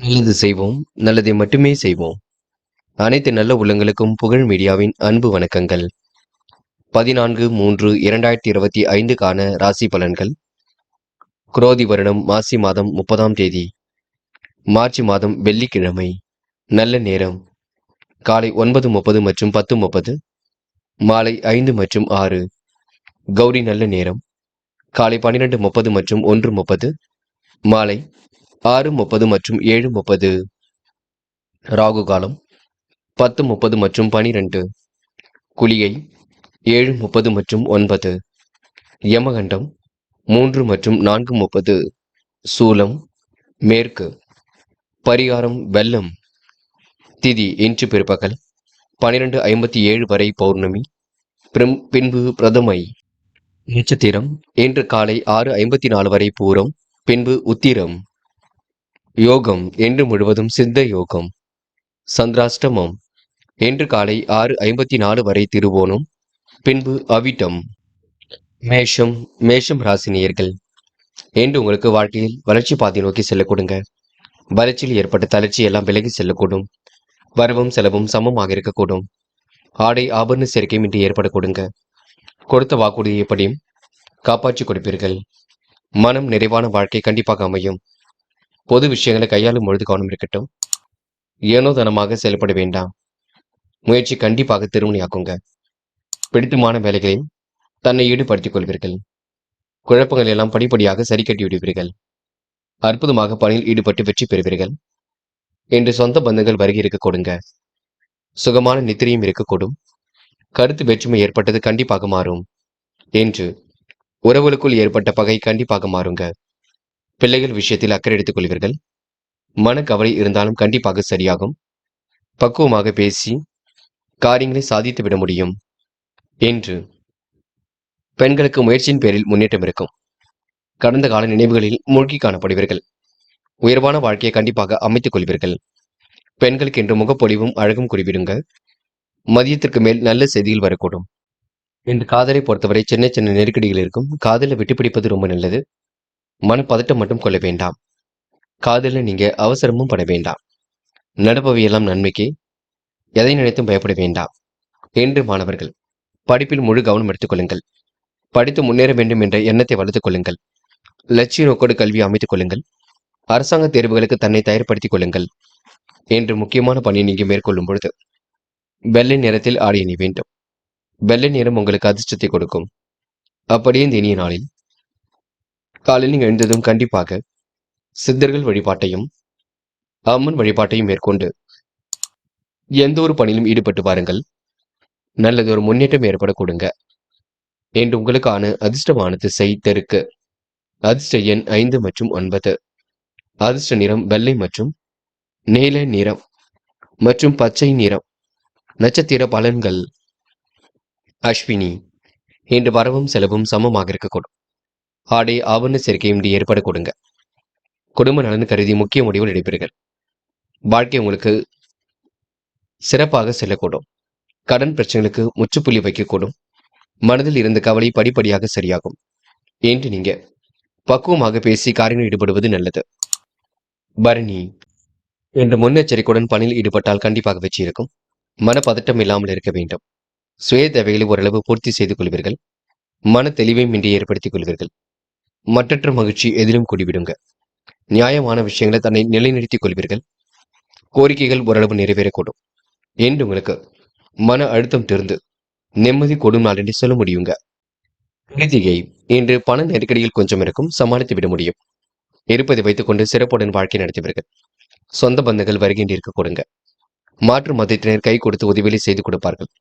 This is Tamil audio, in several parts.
நல்லது செய்வோம், நல்லதை மட்டுமே செய்வோம். அனைத்து நல்ல உள்ளங்களுக்கும் புகழ் மீடியாவின் அன்பு வணக்கங்கள். 14/3/2025க்கான ராசி பலன்கள். குரோதி வருடம் மாசி மாதம் 30ஆம் தேதி, மார்ச் மாதம் வெள்ளிக்கிழமை. நல்ல நேரம் காலை 9:30 மற்றும் 10:30, மாலை 5 மற்றும் 6. கௌரி நல்ல நேரம் காலை 12:30 மற்றும் 1:30, மாலை 6:30 மற்றும் 7:30. ராகு காலம் 10:30 மற்றும் 12. குளிகை 7:30 மற்றும் 9. யமகண்டம் 3 மற்றும் 4:30. சூலம் மேற்கு. பரிகாரம் வெள்ளம். திதி இன்று பிற்பகல் 12:57 வரை பௌர்ணமி, பின்பு பிரதமை. நட்சத்திரம் இன்று காலை 6:54 வரை பூரம், பின்பு உத்திரம். யோகம் இன்று முழுவதும் சித்த யோகம். சந்திராஷ்டமம் இன்று காலை 6:54 வரை திருவோணம், பின்பு அவிட்டம். மேஷம் ராசினியர்கள். இன்று உங்களுக்கு வாழ்க்கையில் வளர்ச்சி பாதை நோக்கி செல்லக்கூடுங்க. வளர்ச்சியில் ஏற்பட்ட தளர்ச்சி எல்லாம் விலகி செல்லக்கூடும். வரவும் செலவும் சமமாக இருக்கக்கூடும். ஆடை ஆபரண சேர்க்கையும் இன்று ஏற்படக்கூடுங்க. கொடுத்த வாக்குறுதியை எப்படியும் காப்பாற்றி கொடுப்பீர்கள். மனம் நிறைவான வாழ்க்கை கண்டிப்பாக அமையும். பொது விஷயங்களை கையாளும் பொழுது கவனம் இருக்கட்டும். ஏனோ தனமாக செயல்பட வேண்டாம். முயற்சி கண்டிப்பாக திருமணியாக்குங்க. பிடித்தமான வேலைகளில் தன்னை ஈடுபடுத்திக் கொள்வீர்கள். குழப்பங்கள் எல்லாம் படிப்படியாக சரி கட்டி விடுவீர்கள். அற்புதமாக பணியில் ஈடுபட்டு வெற்றி பெறுவீர்கள். இன்று சொந்த பந்தங்கள் வருகை இருக்க கொடுங்க. சுகமான நித்திரையும் இருக்கக்கூடும். கருத்து வேற்றுமை ஏற்பட்டது கண்டிப்பாக மாறும். என்று உறவுகளுக்குள் ஏற்பட்ட பகை கண்டிப்பாக மாறுங்க. பிள்ளைகள் விஷயத்தில் அக்கறை எடுத்துக் கொள்வீர்கள். மனக்கவலை இருந்தாலும் கண்டிப்பாக சரியாகும். பக்குவமாக பேசி காரியங்களை சாதித்து விட முடியும். என்று பெண்களுக்கு முயற்சியின் பேரில் முன்னேற்றம் இருக்கும். கடந்த கால நினைவுகளில் மூழ்கி காணப்படுவீர்கள். உயர்வான வாழ்க்கையை கண்டிப்பாக அமைத்துக் கொள்வீர்கள். பெண்களுக்கு இன்று முகப்பொலிவும் அழகும் குறிவிடுங்க. மதியத்திற்கு மேல் நல்ல செய்திகள் வரக்கூடும். இன்று காதலை பொறுத்தவரை சின்ன சின்ன நெருக்கடிகள் இருக்கும். காதலை விட்டுப்பிடிப்பது ரொம்ப நல்லது. மனப்பதட்டம் மட்டும் கொள்ள வேண்டாம். காதலில் நீங்க அவசரமும் பட வேண்டாம். நடப்பவையெல்லாம் நன்மைக்கு. எதை நினைத்தும் பயப்பட வேண்டாம். என்று மாணவர்கள் படிப்பில் முழு கவனம் எடுத்துக் கொள்ளுங்கள். படித்து முன்னேற வேண்டும் என்ற எண்ணத்தை வளர்த்துக் கொள்ளுங்கள். லட்சிய நோக்கோடு கல்வி அமைத்துக் கொள்ளுங்கள். அரசாங்க தேர்வுகளுக்கு தன்னை தயார்படுத்திக் கொள்ளுங்கள். என்று முக்கியமான பணியை நீங்க மேற்கொள்ளும் பொழுது வெள்ளை நிறத்தில் ஆடை அணி வேண்டும். வெள்ளை நிறம் உங்களுக்கு அதிர்ஷ்டத்தை கொடுக்கும். அப்படியே இந்த இனிய நாளில் காலையில் நீங்கள் எழுந்ததும் கண்டிப்பாக சித்தர்கள் வழிபாட்டையும் அம்மன் வழிபாட்டையும் மேற்கொண்டு எந்த ஒரு பணியிலும் ஈடுபட்டு பாருங்கள். நல்லது ஒரு முன்னேற்றம் ஏற்பட கொடுங்க. என்று உங்களுக்கான அதிர்ஷ்டமான திசை தெற்கு. அதிர்ஷ்ட எண் 5 மற்றும் 9. அதிர்ஷ்ட நிறம் வெள்ளை மற்றும் நீல நிறம் மற்றும் பச்சை நிறம். நட்சத்திர பலன்கள். அஸ்வினி இன்று வரவும் செலவும் சமமாக இருக்கக்கூடும். ஆடை ஆவண சேர்க்கையும் இன்று ஏற்பட கொடுங்க. குடும்ப நலன் கருதி முக்கிய முடிவுகள் எடுப்பீர்கள். வாழ்க்கை உங்களுக்கு சிறப்பாக செல்லக்கூடும். கடன் பிரச்சனைகளுக்கு முற்றுப்புள்ளி வைக்கக்கூடும். மனதில் இருந்த கவலை படிப்படியாக சரியாகும். என்று நீங்க பக்குவமாக பேசி காரியங்களில் ஈடுபடுவது நல்லது. பரணி என்ற முன்னெச்சரிக்கையுடன் பணியில் ஈடுபட்டால் கண்டிப்பாக வெற்றி இருக்கும். மனப்பதட்டம் இல்லாமல் இருக்க வேண்டும். சுய தேவைகளை ஓரளவு பூர்த்தி செய்து கொள்வீர்கள். மன தெளிவையும் இன்றி ஏற்படுத்திக் கொள்வீர்கள். மற்றற்ற மகிழ்ச்சி எதிலும் கூடிவிடுங்க. நியாயமான விஷயங்களை தன்னை நிலைநிறுத்திக் கொள்வீர்கள். கோரிக்கைகள் ஓரளவு நிறைவேறக்கூடும். என்று உங்களுக்கு மன அழுத்தம் தீர்ந்து நிம்மதி கொடும் நாள் என்று சொல்ல முடியுங்க. கிருத்திகை இன்று பண நெருக்கடியில் கொஞ்சம் இருக்கும். சமாளித்து விட முடியும். இருப்பதை வைத்துக் கொண்டு சிறப்புடன் வாழ்க்கை நடத்துவீர்கள். சொந்த பந்தங்கள் வருகின்ற இருக்க கொடுங்க. மாற்று மதத்தினர் கை கொடுத்து உதவிகளை செய்து கொடுப்பார்கள்.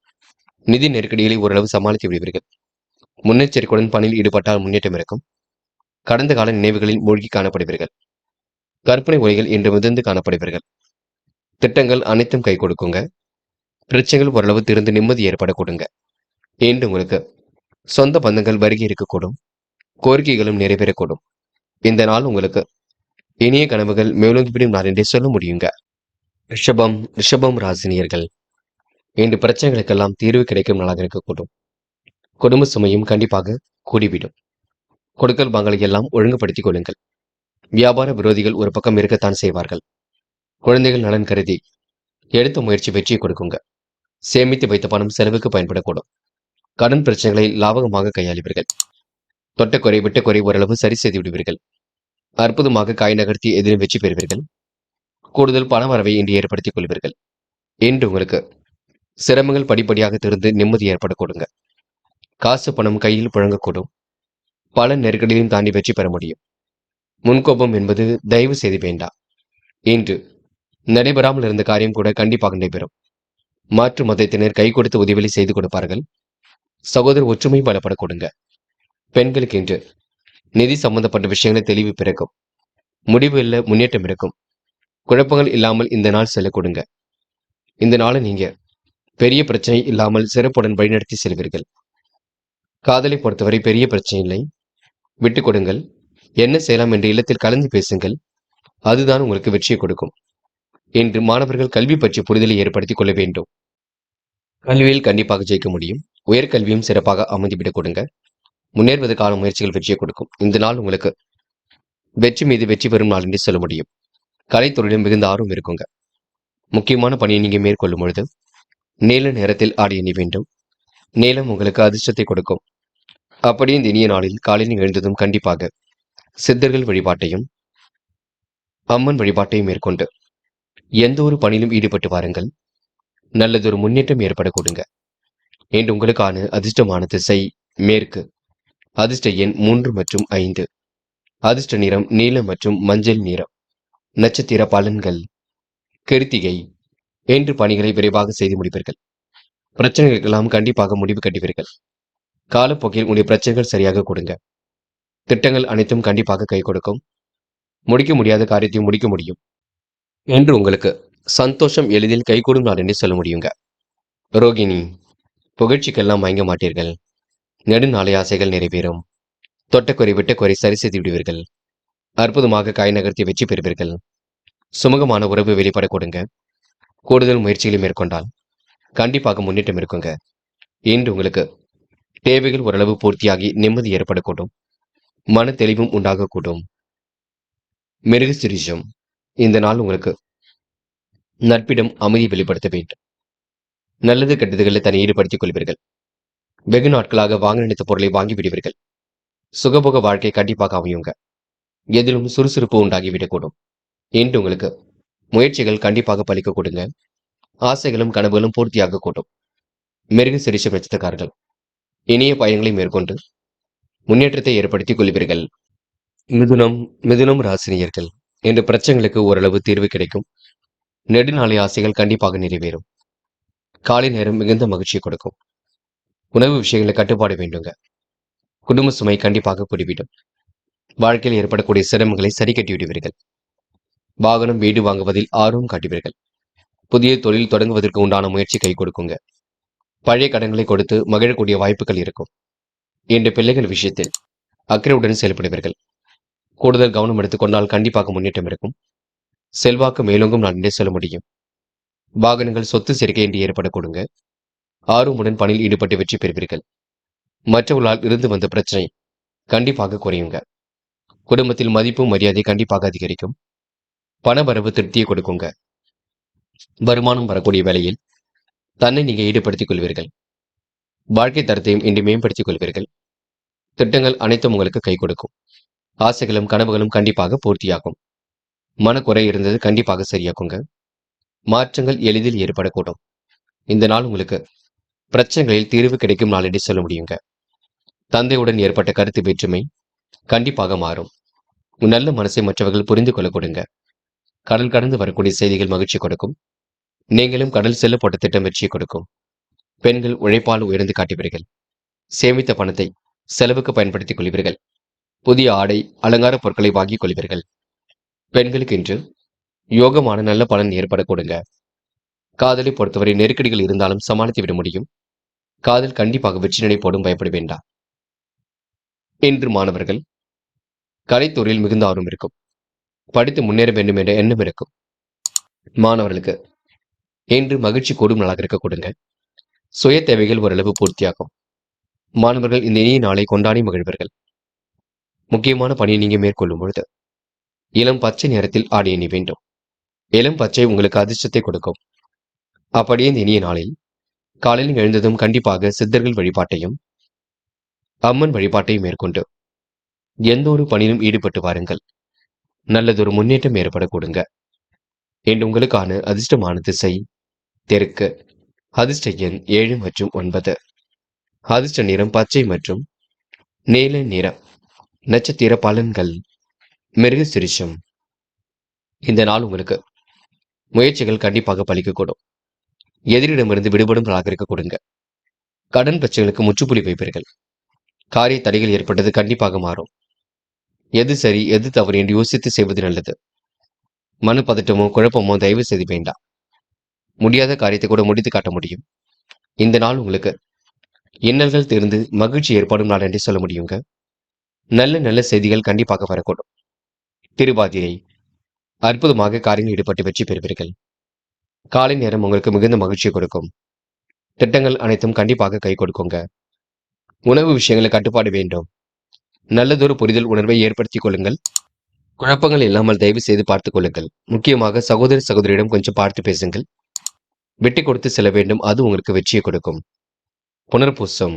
நிதி நெருக்கடிகளை ஓரளவு சமாளித்து விடுவீர்கள். முன்னெச்சரிக்கையுடன் பணியில் ஈடுபட்டால் முன்னேற்றம் இருக்கும். கடந்த கால நினைவுகளில் மூழ்கி காணப்படுவீர்கள். கற்பனை உரைகள் இன்று மிதந்து காணப்படுவீர்கள். திட்டங்கள் அனைத்தும் கை கொடுக்குங்க. பிரச்சனைகள் ஓரளவு திருந்து நிம்மதி ஏற்பட கொடுங்க. என்று உங்களுக்கு சொந்த பந்தங்கள் வருகை இருக்கக்கூடும். கோரிக்கைகளும் நிறைவேறக்கூடும். இந்த நாள் உங்களுக்கு இனிய கனவுகள் மேலோங்கிவிடும் நாள் என்றே சொல்ல முடியுங்க. ரிஷபம் ராசினியர்கள். இன்று பிரச்சனைகளுக்கெல்லாம் தீர்வு கிடைக்கும் நாளாக இருக்கக்கூடும். குடும்ப சுமையும் கண்டிப்பாக கூடிவிடும். கொடுக்கல் வாங்கலை எல்லாம் ஒழுங்குபடுத்திக் கொள்ளுங்கள். வியாபார விரோதிகள் ஒரு பக்கம் இருக்கத்தான் செய்வார்கள். குழந்தைகள் நலன் கருதி எடுத்த முயற்சி வெற்றியை கொடுக்குங்க. சேமித்து வைத்த பணம் செலவுக்கு பயன்படக்கூடும். கடன் பிரச்சனைகளை லாபகமாக கையாளுவீர்கள். தொட்ட குறை விட்ட குறை ஓரளவு சரி செய்து விடுவீர்கள். அற்புதமாக காய் நகர்த்தி எதிரும் வெற்றி பெறுவீர்கள். கூடுதல் பண வரவை இன்று ஏற்படுத்திக் கொள்வீர்கள். இன்று உங்களுக்கு சிரமங்கள் படிப்படியாக திருந்து நிம்மதி ஏற்படக்கூடுங்க. காசு பணம் கையில் புழங்கக்கூடும். பல நெருக்கடியையும் தாண்டி வெற்றி பெற முடியும். முன்கோபம் என்பது தயவு செய்து வேண்டாம். இன்று நடைபெறாமல் இருந்த காரியம் கூட கண்டிப்பாக நடைபெறும். மாற்று மதத்தினர் கை கொடுத்து உதவி செய்து கொடுப்பார்கள். சகோதர ஒற்றுமை பலப்பட கொடுங்க. பெண்களுக்கு இன்று நிதி சம்பந்தப்பட்ட விஷயங்களை தெளிவு பிறக்கும். முடிவு இல்ல முன்னேற்றம் இருக்கும். குழப்பங்கள் இல்லாமல் இந்த நாள் செல்ல கொடுங்க. இந்த நாளை நீங்க பெரிய பிரச்சனை இல்லாமல் சிறப்புடன் வழிநடத்தி செல்வீர்கள். காதலை பொறுத்தவரை பெரிய பிரச்சனை இல்லை. விட்டுக் கொடுங்கள். என்ன செய்யலாம் என்று இல்லத்தில் கலந்து பேசுங்கள். அதுதான் உங்களுக்கு வெற்றியை கொடுக்கும். இன்று மாணவர்கள் கல்வி பற்றிய புரிதலை ஏற்படுத்திக் கொள்ள வேண்டும். கல்வியில் கண்டிப்பாக ஜெயிக்க முடியும். உயர்கல்வியும் சிறப்பாக அமைந்துவிடக் கொடுங்க. முன்னேறுவதற்கான முயற்சிகள் வெற்றியை கொடுக்கும். இந்த நாள் உங்களுக்கு வெற்றி மீது வெற்றி பெறும் நாள் என்று சொல்ல முடியும். கலைத்துறையிலும் மிகுந்த ஆர்வம் இருக்குங்க. முக்கியமான பணியை நீங்க மேற்கொள்ளும் பொழுது நீல நேரத்தில் ஆடை அணி வேண்டும். நீளம் உங்களுக்கு அதிர்ஷ்டத்தை கொடுக்கும். அப்படியே இந்த இனிய நாளில் காலையில் எழுந்ததும் கண்டிப்பாக சித்தர்கள் வழிபாட்டையும் அம்மன் வழிபாட்டையும் மேற்கொண்டு எந்த ஒரு பணியிலும் ஈடுபட்டு வாருங்கள். நல்லதொரு முன்னேற்றம் ஏற்பட கொடுங்க. இன்று உங்களுக்கான அதிர்ஷ்டமான திசை மேற்கு. அதிர்ஷ்ட எண் 3 மற்றும் 5. அதிர்ஷ்ட நிறம் நீலம் மற்றும் மஞ்சள் நிறம். நட்சத்திர பலன்கள். கிருத்திகை. இன்று பணிகளை விரைவாக செய்து முடிப்பீர்கள். பிரச்சனைகளுக்கெல்லாம் கண்டிப்பாக முடிவு கட்டுவீர்கள். காலப்போக்கில் உங்களுடைய பிரச்சனைகள் சரியாக கொடுங்க. திட்டங்கள் அனைத்தும் கண்டிப்பாக கை கொடுக்கும். முடிக்க முடியாத காரியத்தையும் முடிக்க முடியும். என்று உங்களுக்கு சந்தோஷம் எளிதில் கைகூடும் நாள் என்று சொல்ல முடியுங்க. ரோகிணி. புகழ்ச்சிக்கெல்லாம் மயங்க மாட்டீர்கள். நெடுநாளை ஆசைகள் நிறைவேறும். தொட்டக்குறை விட்டக்குறை சரி செய்து விடுவீர்கள். அற்புதமாக காய் நகர்த்தி வெற்றி பெறுவீர்கள். சுமூகமான உறவு வெளிப்பட கொடுங்க. கூடுதல் முயற்சிகளை மேற்கொண்டால் கண்டிப்பாக முன்னேற்றம் இருக்குங்க. இன்று உங்களுக்கு தேவைகள் ஓரளவு பூர்த்தியாகி நிம்மதி ஏற்படக்கூடும். மன தெளிவும் உண்டாகக்கூடும். மிருகசிரிஷம். இந்த நாள் உங்களுக்கு நட்பிடம் அமைதி வெளிப்படுத்த வேண்டும். நல்லது கெட்டதுகளை தன்னை ஈடுபடுத்திக் கொள்வீர்கள். வெகு நாட்களாக வாங்க நினைத்த பொருளை வாங்கி விடுவீர்கள். சுகபோக வாழ்க்கை கண்டிப்பாக அமையுங்க. எதிலும் சுறுசுறுப்பு உண்டாகிவிடக்கூடும். இன்று உங்களுக்கு முயற்சிகள் கண்டிப்பாக பலிக்க கொடுங்க. ஆசைகளும் கனவுகளும் பூர்த்தியாக கூடும். மிருக சிரிஷம் நட்சத்திரக்காரர்கள் இனிய பயணங்களை மேற்கொண்டு முன்னேற்றத்தை ஏற்படுத்திக் கொள்வீர்கள். மிதுனம். மிதுனம் ராசினியர்கள் இன்று பிரச்சனைகளுக்கு ஓரளவு தீர்வு கிடைக்கும். நெடுநாளை ஆசைகள் கண்டிப்பாக நிறைவேறும். காலை நேரம் மிகுந்த மகிழ்ச்சியை கொடுக்கும். உணவு விஷயங்களை கட்டுப்பாடு வேண்டுங்க. குடும்ப சுமை கண்டிப்பாக குடிவிடும். வாழ்க்கையில் ஏற்படக்கூடிய சிரமங்களை சரி கட்டி விடுவீர்கள். வாகனம் வீடு வாங்குவதில் ஆர்வம் காட்டுவீர்கள். புதிய தொழில் தொடங்குவதற்கு உண்டான முயற்சி கை கொடுக்குங்க. பழைய கடன்களை கொடுத்து மகிழக்கூடிய வாய்ப்புகள் இருக்கும். இன்று பிள்ளைகள் விஷயத்தில் அக்கறையுடன் செயல்படுவீர்கள். கூடுதல் கவனம் எடுத்துக்கொண்டால் கண்டிப்பாக முன்னேற்றம் இருக்கும். செல்வாக்கு மேலோங்கும் நான் சொல்ல முடியும். வாகனங்கள் சொத்து சேர்க்கை என்று ஏற்பட கொடுங்க. ஆர்வமுடன் பணியில் ஈடுபட்டு வெற்றி பெறுவீர்கள். மற்றவர்களால் இருந்து வந்த பிரச்சனை கண்டிப்பாக குறையுங்க. குடும்பத்தில் மதிப்பும் மரியாதை கண்டிப்பாக அதிகரிக்கும். பணவரவு திருப்தியை கொடுக்குங்க. வருமானம் வரக்கூடிய வேளையில் தன்னை நீங்க ஈடுபடுத்திக் கொள்வீர்கள். வாழ்க்கை தரத்தையும் இன்று மேம்படுத்திக் கொள்வீர்கள். திட்டங்கள் அனைத்தும் உங்களுக்கு கை கொடுக்கும். ஆசைகளும் கனவுகளும் கண்டிப்பாக பூர்த்தியாகும். மனக்குறை இருந்தது கண்டிப்பாக சரியாக்குங்க. மாற்றங்கள் எளிதில் ஏற்படக்கூடும். இந்த நாள் உங்களுக்கு பிரச்சனைகளில் தீர்வு கிடைக்கும் நாள் என்று சொல்ல முடியுங்க. தந்தையுடன் ஏற்பட்ட கருத்து வேற்றுமை கண்டிப்பாக மாறும். நல்ல மனசை மற்றவர்கள் புரிந்து கொள்ள கொடுங்க. கடல் கடந்து வரக்கூடிய செய்திகள் மகிழ்ச்சி கொடுக்கும். நீங்களும் கடல் செல்ல போட்ட திட்டம் வெற்றியை கொடுக்கும். பெண்கள் உழைப்பால் உயர்ந்து காட்டுவீர்கள். சேமித்த பணத்தை செலவுக்கு பயன்படுத்திக் கொள்வீர்கள். புதிய ஆடை அலங்கார பொருட்களை வாங்கிக் கொள்வீர்கள். பெண்களுக்கு இன்று யோகமான நல்ல பலன் ஏற்பட கொடுங்க. காதலை பொறுத்தவரை நெருக்கடிகள் இருந்தாலும் சமாளித்து விட முடியும். காதல் கண்டிப்பாக வெற்றி நடை போடும், பயப்பட வேண்டாம். இன்று மாணவர்கள் கலைத்துறையில் மிகுந்த ஆர்வம் இருக்கும். படித்து முன்னேற வேண்டும் என்ற எண்ணம் இருக்கும். மாணவர்களுக்கு இன்று மகிழ்ச்சி கூடும் நாளாக இருக்க கொடுங்க. சுய தேவைகள் ஓரளவு பூர்த்தியாகும். மாணவர்கள் இந்த இனிய நாளை கொண்டாடி மகிழ்வர்கள். முக்கியமான பணியை நீங்க மேற்கொள்ளும் பொழுது இளம் பச்சை நேரத்தில் ஆடை அணி வேண்டும். இளம் பச்சை உங்களுக்கு அதிர்ஷ்டத்தை கொடுக்கும். அப்படியே இந்த இனிய நாளில் காலையில் எழுந்ததும் கண்டிப்பாக சித்தர்கள் வழிபாட்டையும் அம்மன் வழிபாட்டையும் மேற்கொண்டு எந்த ஒரு பணியிலும் ஈடுபட்டு வாருங்கள். நல்லதொரு முன்னேற்றம் ஏற்பட கொடுங்க. என்று உங்களுக்கான அதிர்ஷ்டமான திசை தெற்கு. அதிர்ஷ்ட எண் 7 மற்றும் 9. அதிர்ஷ்ட நிறம் பச்சை மற்றும் நீல நிறம். நட்சத்திர பலன்கள் மிருகசிரிஷம். இந்த நாள் உங்களுக்கு முயற்சிகள் கண்டிப்பாக பலிக்கக்கூடும். எதிரிடமிருந்து விடுபடும் நாளாக இருக்க கொடுங்க. கடன் பிரச்சனைகளுக்கு முற்றுப்புள்ளி வைப்பீர்கள். காரிய தடைகள் ஏற்பட்டது கண்டிப்பாக மாறும். எது சரி எது தவறு என்று யோசித்து செய்வது நல்லது. மனப்பதட்டமோ குழப்பமோ தயவு செய்து வேண்டாம். முடியாத காரியத்தை கூட முடித்து காட்ட முடியும். இந்த நாள் உங்களுக்கு இன்னல்கள் தீர்ந்து மகிழ்ச்சி ஏற்படும் நாள் என்று சொல்ல முடியுங்க. நல்ல நல்ல செய்திகள் கண்டிப்பாக வரக்கூடும். திருவாதிரை அற்புதமாக காரியங்கள் ஈடுபட்டு வெற்றி பெறுவீர்கள். காலை நேரம் உங்களுக்கு மிகுந்த மகிழ்ச்சியை கொடுக்கும். திட்டங்கள் அனைத்தும் கண்டிப்பாக கை கொடுக்குங்க. உணவு விஷயங்களை கட்டுப்பாடு வேண்டும். நல்லதொரு புரிதல் உணர்வை ஏற்படுத்திக் கொள்ளுங்கள். குழப்பங்கள் இல்லாமல் தயவு செய்து பார்த்துக் கொள்ளுங்கள். முக்கியமாக சகோதர சகோதரியிடம் கொஞ்சம் பார்த்து பேசுங்கள். விட்டு கொடுத்து செல்ல வேண்டும். அது உங்களுக்கு வெற்றியை கொடுக்கும். புனர்பூசம்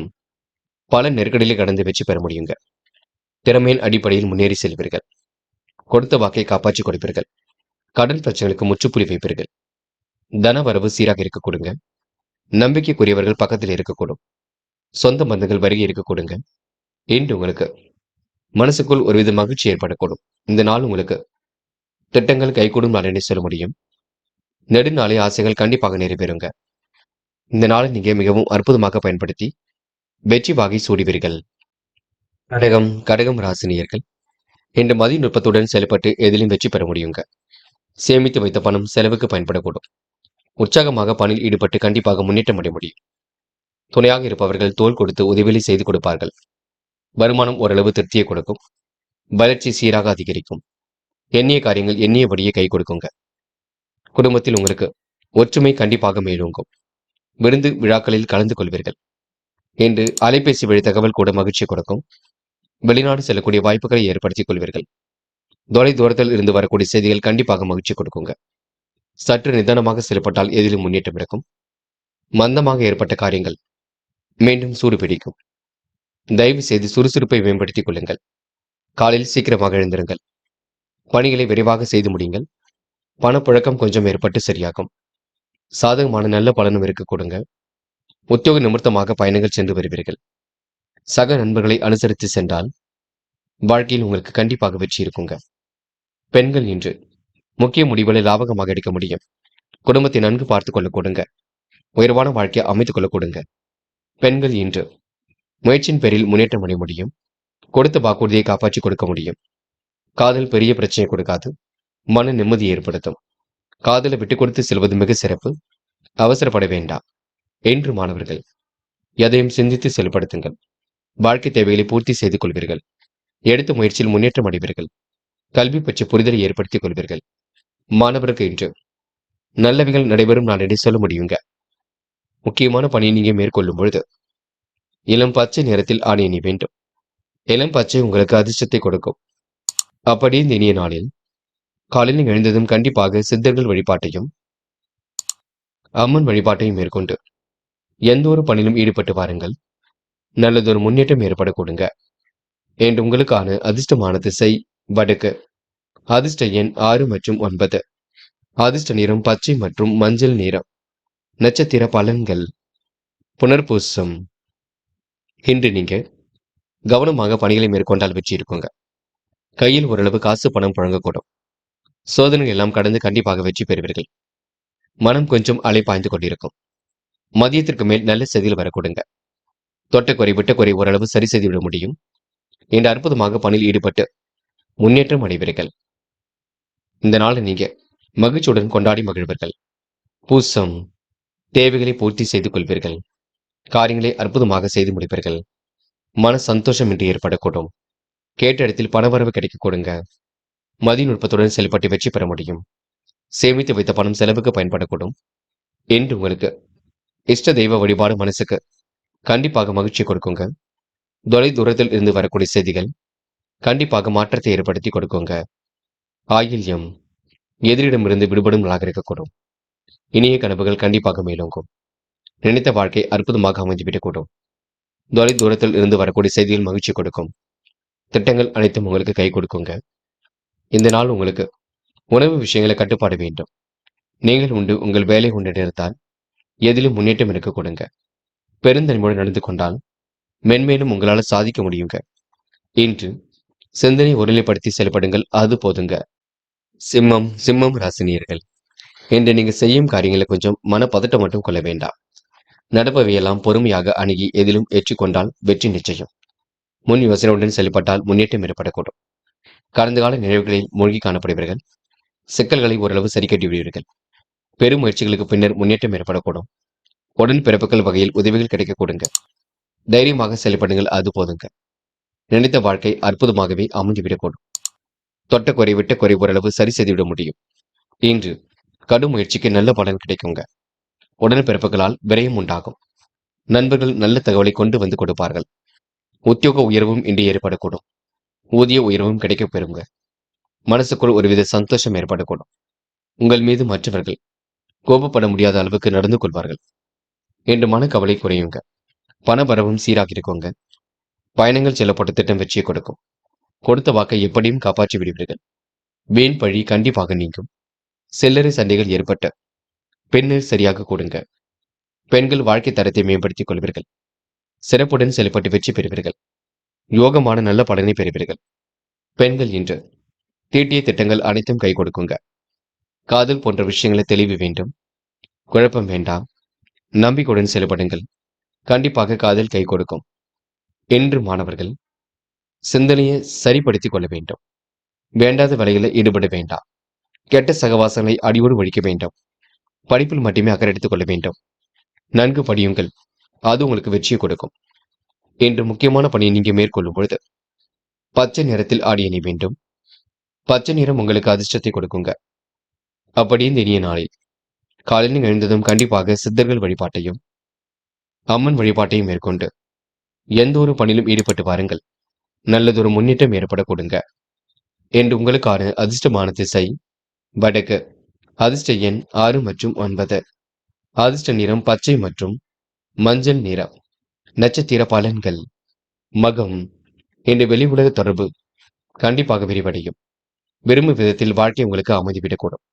பல நெருக்கடிகளை கடந்து வெற்றி பெற முடியுங்க. திறமையின் அடிப்படையில் முன்னேறி செல்வீர்கள். கொடுத்த வாக்கை காப்பாற்றி கொடுப்பீர்கள். கடன் பிரச்சனைகளுக்கு முற்றுப்புள்ளி வைப்பீர்கள். தன வரவு சீராக இருக்க கொடுங்க. நம்பிக்கைக்குரியவர்கள் பக்கத்தில் இருக்கக்கூடும். சொந்த பந்தங்கள் வருகை இருக்க கொடுங்க. இன்று உங்களுக்கு மனசுக்குள் ஒருவித மகிழ்ச்சி ஏற்படக்கூடும். இந்த நாள் உங்களுக்கு திட்டங்கள் கைகூடும் நாள் என்று சொல்ல முடியும். நெடுநாளை ஆசைகள் கண்டிப்பாக நிறைவேறுங்க. இந்த நாளை நீங்க மிகவும் அற்புதமாக பயன்படுத்தி வெற்றி வாகை சூடுவீர்கள். கடகம் ராசினியர்கள் இன்று மதிநுட்பத்துடன் செயல்பட்டு எதிலும் வெற்றி பெற முடியுங்க. சேமித்து வைத்த பணம் செலவுக்கு பயன்படக்கூடும். உற்சாகமாக பணியில் ஈடுபட்டு கண்டிப்பாக முன்னேற்றம் அடைய முடியும். துணையாக இருப்பவர்கள் தோள் கொடுத்து உதவிகளை செய்து கொடுப்பார்கள். வருமானம் ஓரளவு திருப்தியை கொடுக்கும். வளர்ச்சி சீராக அதிகரிக்கும். எண்ணிய காரியங்கள் எண்ணியபடியே கை கொடுக்குங்க. குடும்பத்தில் உங்களுக்கு ஒற்றுமை கண்டிப்பாக மேலோங்கும். விருந்து விழாக்களில் கலந்து கொள்வீர்கள். இன்று அலைபேசி வழி தகவல் கூட மகிழ்ச்சி கொடுக்கும். வெளிநாடு செல்லக்கூடிய வாய்ப்புகளை ஏற்படுத்திக் கொள்வீர்கள். தொலை தூரத்தில் இருந்து வரக்கூடிய செய்திகள் கண்டிப்பாக மகிழ்ச்சி கொடுக்குங்க. சற்று நிதானமாக செயல்பட்டால் எதிலும் முன்னேற்றம் இருக்கும். மந்தமாக ஏற்பட்ட காரியங்கள் மீண்டும் சூடு பிடிக்கும். தயவு செய்து சுறுசுறுப்பை மேம்படுத்திக் கொள்ளுங்கள். காலையில் சீக்கிரமாக எழுந்திருங்கள். பணிகளை விரைவாக செய்து முடியுங்கள். பணப்புழக்கம் கொஞ்சம் ஏற்பட்டு சரியாகும். சாதகமான நல்ல பலனும் இருக்க கொடுங்க. உத்தியோக நிமித்தமாக பயணங்கள் சென்று வருவீர்கள். சக நண்பர்களை அனுசரித்து சென்றால் வாழ்க்கையில் உங்களுக்கு கண்டிப்பாக வெற்றி இருக்குங்க. பெண்கள் இன்று முக்கிய முடிவுகளை லாபகமாக எடுக்க முடியும். குடும்பத்தை நன்கு பார்த்துக் கொள்ள கொடுங்க. உயர்வான வாழ்க்கையை அமைத்துக் கொள்ள கொடுங்க. பெண்கள் இன்று முயற்சியின் பேரில் முன்னேற்றம் அடைய முடியும். கொடுத்த வாக்குறுதியை காப்பாற்றி கொடுக்க முடியும். காதல் பெரிய பிரச்சனை கொடுக்காது. மன நிம்மதி ஏற்படுத்தும். காதலை விட்டுக் கொடுத்து செல்வது மிக சிறப்பு. அவசரப்பட வேண்டாம். என்று மாணவர்கள் எதையும் சிந்தித்து செயல்படுத்துங்கள். வாழ்க்கை தேவைகளை பூர்த்தி செய்து கொள்வீர்கள். எடுத்த முயற்சியில் முன்னேற்றம் அடைவீர்கள். கல்வி பற்றி புரிதலை ஏற்படுத்திக் கொள்வீர்கள். மாணவருக்கு இன்று நல்லவைகள் நடைபெறும் நான் என்று சொல்ல முடியுங்க. முக்கியமான பணியை நீங்க மேற்கொள்ளும் பொழுது இளம் பச்சை நிறத்தில் ஆடை அணி வேண்டும். இளம் பச்சை உங்களுக்கு அதிர்ஷ்டத்தை கொடுக்கும். அப்படி இந்த இனிய நாளில் காலையில் எழுந்ததும் கண்டிப்பாக சித்தர்கள் வழிபாட்டையும் அம்மன் வழிபாட்டையும் மேற்கொண்டு எந்த ஒரு பணியிலும் ஈடுபட்டு வாருங்கள். நல்லதொரு முன்னேற்றம் ஏற்பட கொடுங்க. என்று உங்களுக்கான அதிர்ஷ்டமான திசை வடக்கு. அதிர்ஷ்ட எண் 6 மற்றும் 9. அதிர்ஷ்ட நிறம் பச்சை மற்றும் மஞ்சள் நிறம். நட்சத்திர பலன்கள் புனர்பூசம். இன்று நீங்க கவனமாக பணிகளை மேற்கொண்டால் வெற்றி இருக்குங்க. கையில் ஓரளவு காசு பணம் புழங்கக்கூடும். சோதனைகள் எல்லாம் கடந்து கண்டிப்பாக வெற்றி பெறுவீர்கள். மனம் கொஞ்சம் அலைப்பாய்ந்து கொண்டிருக்கும். மதியத்திற்கு மேல் நல்ல செய்தியில் வரக்கூடுங்க. தொட்டக்குறை விட்டக்குறை ஓரளவு சரி செய்து விட முடியும். இன்று அற்புதமாக பணியில் ஈடுபட்டு முன்னேற்றம் அடைவீர்கள். இந்த நாளை நீங்க மகிழ்ச்சியுடன் கொண்டாடி மகிழ்வீர்கள். பூசம் தேவைகளை பூர்த்தி செய்து கொள்வீர்கள். காரியங்களை அற்புதமாக செய்து முடிப்பீர்கள். மன சந்தோஷம் இன்று ஏற்படக்கூடும். கேட்ட இடத்தில் பணவரவு கிடைக்க கொடுங்க. மதிநுட்பத்துடன் செயல்பட்டு வெற்றி பெற முடியும். சேமித்து வைத்த பணம் செலவுக்கு பயன்படக்கூடும். என்று உங்களுக்கு இஷ்ட தெய்வ வழிபாடு மனசுக்கு கண்டிப்பாக மகிழ்ச்சி கொடுக்குங்க. தொலை தூரத்தில் இருந்து வரக்கூடிய செய்திகள் கண்டிப்பாக மாற்றத்தை ஏற்படுத்தி கொடுக்குங்க. ஆயில்யம் எதிரிடமிருந்து விடுபடும் நாளாக இருக்கக்கூடும். இனிய கனவுகள் கண்டிப்பாக மேலோங்கும். நினைத்த வாழ்க்கை அற்புதமாக அமைந்துவிடக்கூடும். தொலை தூரத்தில் இருந்து வரக்கூடிய செய்திகள் மகிழ்ச்சி கொடுக்கும். திட்டங்கள் அனைத்தும் உங்களுக்கு கை கொடுக்குங்க. இந்த நாள் உங்களுக்கு உணவு விஷயங்களை கட்டுப்பாடு வேண்டும். நீங்கள் உண்டு உங்கள் வேலை உண்டு நிறுத்தால் எதிலும் முன்னேற்றம் இருக்க கொடுங்க. பெருந்தன்மையோடு நடந்து கொண்டால் மென்மேலும் உங்களால் சாதிக்க முடியுங்க. இன்று சிந்தனை ஒருநிலைப்படுத்தி செயல்படுங்கள், அது போதுங்க. சிம்மம் ராசினியர்கள், இன்று நீங்க செய்யும் காரியங்களை கொஞ்சம் மனப்பதட்டம் மட்டும் கொள்ள வேண்டாம். நடப்பவையெல்லாம் பொறுமையாக அணுகி எதிலும் ஏற்றுக்கொண்டால் வெற்றி நிச்சயம். முன் யோசனையுடன் செயல்பட்டால் முன்னேற்றம் ஏற்படக்கூடும். கடந்த கால நினைவுகளில் மூழ்கி காணப்படுவீர்கள். சிக்கல்களை ஓரளவு சரி கட்டி விடுவீர்கள். பெரும் முயற்சிகளுக்கு பின்னர் முன்னேற்றம் ஏற்படக்கூடும். உடன் பிறப்புகள் வகையில் உதவிகள் கிடைக்க கொடுங்க. தைரியமாக செயல்படுங்கள், அது போதுங்க. நினைத்த வாழ்க்கை அற்புதமாகவே அமைந்துவிடக்கூடும். தொட்ட குறை விட்ட குறை ஓரளவு சரி செய்துவிட முடியும். இன்று கடும் முயற்சிக்கு நல்ல பலன் கிடைக்குங்க. உடன் பிறப்புகளால் விரயம் உண்டாகும். நண்பர்கள் நல்ல தகவலை கொண்டு வந்து கொடுப்பார்கள். உத்தியோக உயர்வும் இன்று ஏற்படக்கூடும். ஊதிய உயர்வும் கிடைக்கப் பெறுங்க. மனசுக்குள் ஒருவித சந்தோஷம் ஏற்படக்கூடும். உங்கள் மீது மற்றவர்கள் கோபப்பட முடியாத அளவுக்கு நடந்து கொள்வார்கள். இன்று மனக்கவலை குறையுங்க. பண வரவும் சீராக இருக்குங்க. பயணங்கள் செல்லப்பட்ட திட்டம் வெற்றியை கொடுக்கும். கொடுத்த வாக்கை எப்படியும் காப்பாற்றி விடுவீர்கள். வீண் பழி கண்டிப்பாக நீங்கும். சில்லறை சண்டைகள் ஏற்பட்ட பின்னர் சரியாக கொடுங்க. பெண்கள் வாழ்க்கை தரத்தை மேம்படுத்திக் கொள்வீர்கள். சிறப்புடன் செயல்பட்டு வெற்றி பெறுவீர்கள். யோகமான நல்ல பலனை பெறுவீர்கள். பெண்கள் இன்று தீட்டிய திட்டங்கள் அனைத்தும் கை கொடுக்குங்க. காதல் போன்ற விஷயங்களை தெளிவு வேண்டும். குழப்பம் வேண்டாம். நம்பிக்கையுடன் செயல்படுங்கள். கண்டிப்பாக காதல் கை கொடுக்கும். இன்று மாணவர்கள் சிந்தனையை சரிப்படுத்திக் கொள்ள வேண்டும். வேண்டாத வேலைகளில் ஈடுபட வேண்டாம். கெட்ட சகவாசங்களை அடியோடு ஒழிக்க வேண்டும். படிப்பில் மட்டுமே அக்கறை எடுத்துக் கொள்ள வேண்டும். நன்கு படியுங்கள், அது உங்களுக்கு வெற்றியை கொடுக்கும். இன்று முக்கியமான பணியை நீங்க மேற்கொள்ளும் பொழுது பச்சை நிறத்தில் ஆடை அணி வேண்டும். பச்சை நிறம் உங்களுக்கு அதிர்ஷ்டத்தை கொடுக்குங்க. அப்படி இந்த இனிய நாளில் காலையில் எழுந்ததும் கண்டிப்பாக சித்தர்கள் வழிபாட்டையும் அம்மன் வழிபாட்டையும் மேற்கொண்டு எந்த ஒரு பணியிலும் ஈடுபட்டு வாருங்கள். நல்லதொரு முன்னேற்றம் ஏற்பட கொடுங்க. என்று உங்களுக்கான அதிர்ஷ்டமான திசை வடக்கு. அதிர்ஷ்ட எண் 6 மற்றும் 9. அதிர்ஷ்ட நிறம் பச்சை மற்றும் மஞ்சள் நிறம். நட்சத்திர பலன்கள். மகம். இன்று வெளி உலக தொடர்பு கண்டிப்பாக விரிவடையும். விரும்பும் விதத்தில் வாழ்க்கை உங்களுக்கு அமைதிவிடக்கூடும்.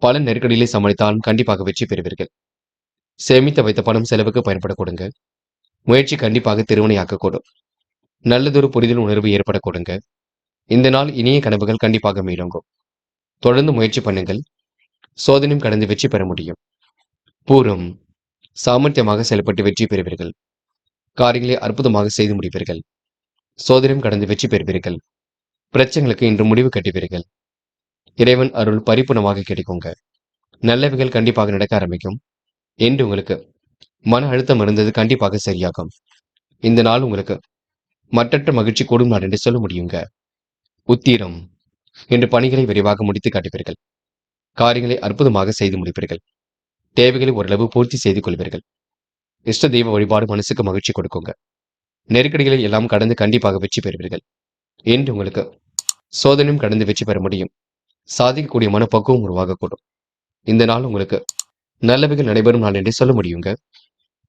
பல நெருக்கடிகளை சமாளித்தாலும் கண்டிப்பாக வெற்றி பெறுவீர்கள். சேமித்து வைத்த பணம் செலவுக்கு பயன்பட கொடுங்க. முயற்சி கண்டிப்பாக திருவினையாக்கக்கூடும். நல்லதொரு புரிதல் உணர்வு ஏற்பட கொடுங்க. இந்த நாள் இனிய கனவுகள் கண்டிப்பாக மேலோங்கும். தொடர்ந்து முயற்சி பண்ணுங்கள். சோதனையும் கடந்து வெற்றி பெற முடியும். பூரம். சாமர்த்தியமாக செயல்பட்டு வெற்றி பெறுவீர்கள். காரியங்களை அற்புதமாக செய்து முடிப்பீர்கள். சோதனையும் கடந்து வெற்றி பெறுவீர்கள். பிரச்சனைகளுக்கு இன்று முடிவு கட்டுவீர்கள். இறைவன் அருள் பரிபூர்ணமாக கிடைக்குங்க. நல்லவைகள் கண்டிப்பாக நடக்க ஆரம்பிக்கும். என்று உங்களுக்கு மன அழுத்தம் இருந்தது கண்டிப்பாக சரியாகும். இந்த நாள் உங்களுக்கு மற்றற்ற மகிழ்ச்சி கூடும் நாள் என்று சொல்ல முடியுங்க. உத்திரம். இன்று பணிகளை விரைவாக முடித்து காட்டுவீர்கள். காரியங்களை அற்புதமாக செய்து முடிப்பீர்கள். தேவைகளை ஓரளவு பூர்த்தி செய்து கொள்வீர்கள். இஷ்ட தெய்வ வழிபாடு மனசுக்கு மகிழ்ச்சி கொடுக்குங்க. நெருக்கடிகளை எல்லாம் கடந்து கண்டிப்பாக வெற்றி பெறுவீர்கள். என்று உங்களுக்கு சோதனையும் கடந்து வெற்றி பெற முடியும். சாதிக்கக்கூடிய மனப்பக்குவம் உருவாகக்கூடும். இந்த நாள் உங்களுக்கு நல்லவைகள் நடைபெறும் நாள் என்று சொல்ல முடியுங்க.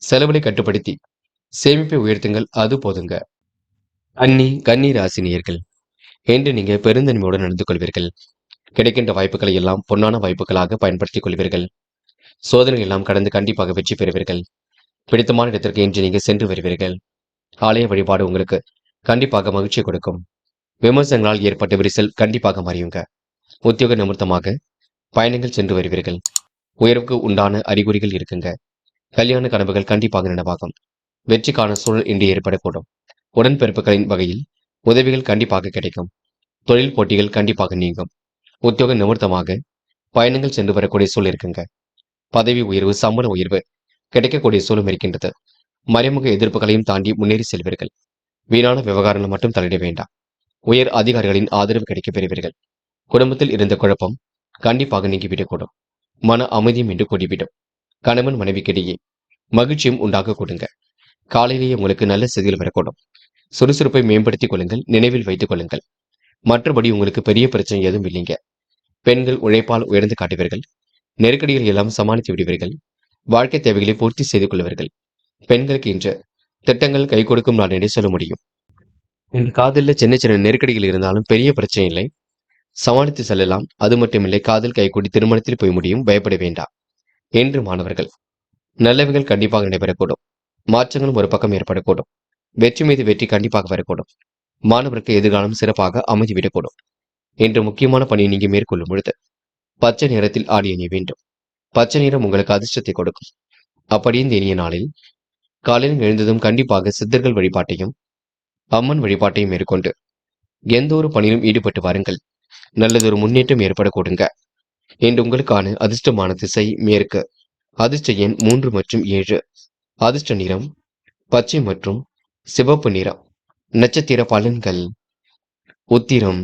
செலவுகளை கட்டுப்படுத்தி சேமிப்பை உயர்த்துங்கள், அது போதுங்க. கன்னி ராசினியர்கள், என்று நீங்க பெருந்தன்மையோடு நடந்து கொள்வீர்கள். கிடைக்கின்ற வாய்ப்புகளை எல்லாம் பொன்னான வாய்ப்புகளாக பயன்படுத்திக் கொள்வீர்கள். சோதனை எல்லாம் கடந்து கண்டிப்பாக வெற்றி பெறுவீர்கள். பிடித்தமான இடத்திற்கு இன்று நீங்க சென்று வருவீர்கள். ஆலய வழிபாடு உங்களுக்கு கண்டிப்பாக மகிழ்ச்சி கொடுக்கும். விமர்சனங்களால் ஏற்பட்ட விரிசல் கண்டிப்பாக மறையுங்க. உத்தியோக நிமித்தமாக பயணங்கள் சென்று வருவீர்கள். உயர்வுக்கு உண்டான அறிகுறிகள் இருக்குங்க. கல்யாண கனவுகள் கண்டிப்பாக நனவாகும். வெற்றிக்கான சூழல் இன்று ஏற்படக்கூடும். உடன்பிறப்புகளின் வகையில் உதவிகள் கண்டிப்பாக கிடைக்கும். தொழில் போட்டிகள் கண்டிப்பாக நீங்கும். உத்தியோக நிமித்தமாக பயணங்கள் சென்று வரக்கூடிய சூழல் இருக்குங்க. பதவி உயர்வு, சம்பள உயர்வு கிடைக்கக்கூடிய சூழலும் இருக்கின்றது. மறைமுக எதிர்ப்புகளையும் தாண்டி முன்னேறி செல்வீர்கள். வீணான விவகாரங்கள் மட்டும் தலையிட வேண்டாம். உயர் அதிகாரிகளின் ஆதரவு கிடைக்கப் பெறுவீர்கள். குடும்பத்தில் இருந்த குழப்பம் கண்டிப்பாக நீங்கிவிடக்கூடும். மன அமைதியும் என்று கூடிவிடும். கணவன் மனைவிக்கிடையே மகிழ்ச்சியும் உண்டாக கொடுங்க. காலையிலேயே உங்களுக்கு நல்ல செய்திகள் வரக்கூடும். சுறுசுறுப்பை மேம்படுத்திக் கொள்ளுங்கள். நினைவில் வைத்துக் கொள்ளுங்கள். மற்றபடி உங்களுக்கு பெரிய பிரச்சனை எதுவும் இல்லைங்க. பெண்கள் உழைப்பால் உயர்ந்து காட்டுவீர்கள். நெருக்கடிகள் எல்லாம் சமாளித்து விடுவீர்கள். வாழ்க்கை தேவைகளை பூர்த்தி செய்து கொள்வீர்கள். பெண்களுக்கு இன்று திட்டங்கள் கை கொடுக்கும் நாள் என்று சொல்ல முடியும். இன்று காதலில் சின்ன சின்ன நெருக்கடிகள் இருந்தாலும் பெரிய பிரச்சனை இல்லை, சமாளித்து செல்லலாம். அது மட்டுமில்லை, காதல் கைகூடி திருமணத்தில் போய் முடியும், பயப்பட வேண்டாம். என்று மாணவர்கள், நல்லவைகள் கண்டிப்பாக நடைபெறக்கூடும். மாற்றங்களும் ஒரு பக்கம் ஏற்படக்கூடும். வெற்றி மீது வெற்றி கண்டிப்பாக வரக்கூடும். மாணவருக்கு எதிர்காலம் சிறப்பாக அமைந்துவிடக்கூடும். என்று முக்கியமான பணியை நீங்க மேற்கொள்ளும் பொழுது பச்சை நிறத்தில் ஆடை அணிய வேண்டும். பச்சை நிறம் உங்களுக்கு அதிர்ஷ்டத்தை கொடுக்கும். அப்படி இந்த இனிய நாளில் காலையில் எழுந்ததும் கண்டிப்பாக சித்தர்கள் வழிபாட்டையும் அம்மன் வழிபாட்டையும் மேற்கொண்டு எந்த ஒரு பணியிலும் ஈடுபட்டு வாருங்கள். நல்லதொரு முன்னேற்றம் ஏற்படக்கூடுங்க. என்று உங்களுக்கான அதிர்ஷ்டமான திசை மேற்கு. அதிர்ஷ்ட எண் 3 மற்றும் 7. அதிர்ஷ்ட நிறம் பச்சை மற்றும் சிவப்பு நிறம். நட்சத்திர பலன்கள். உத்திரம்.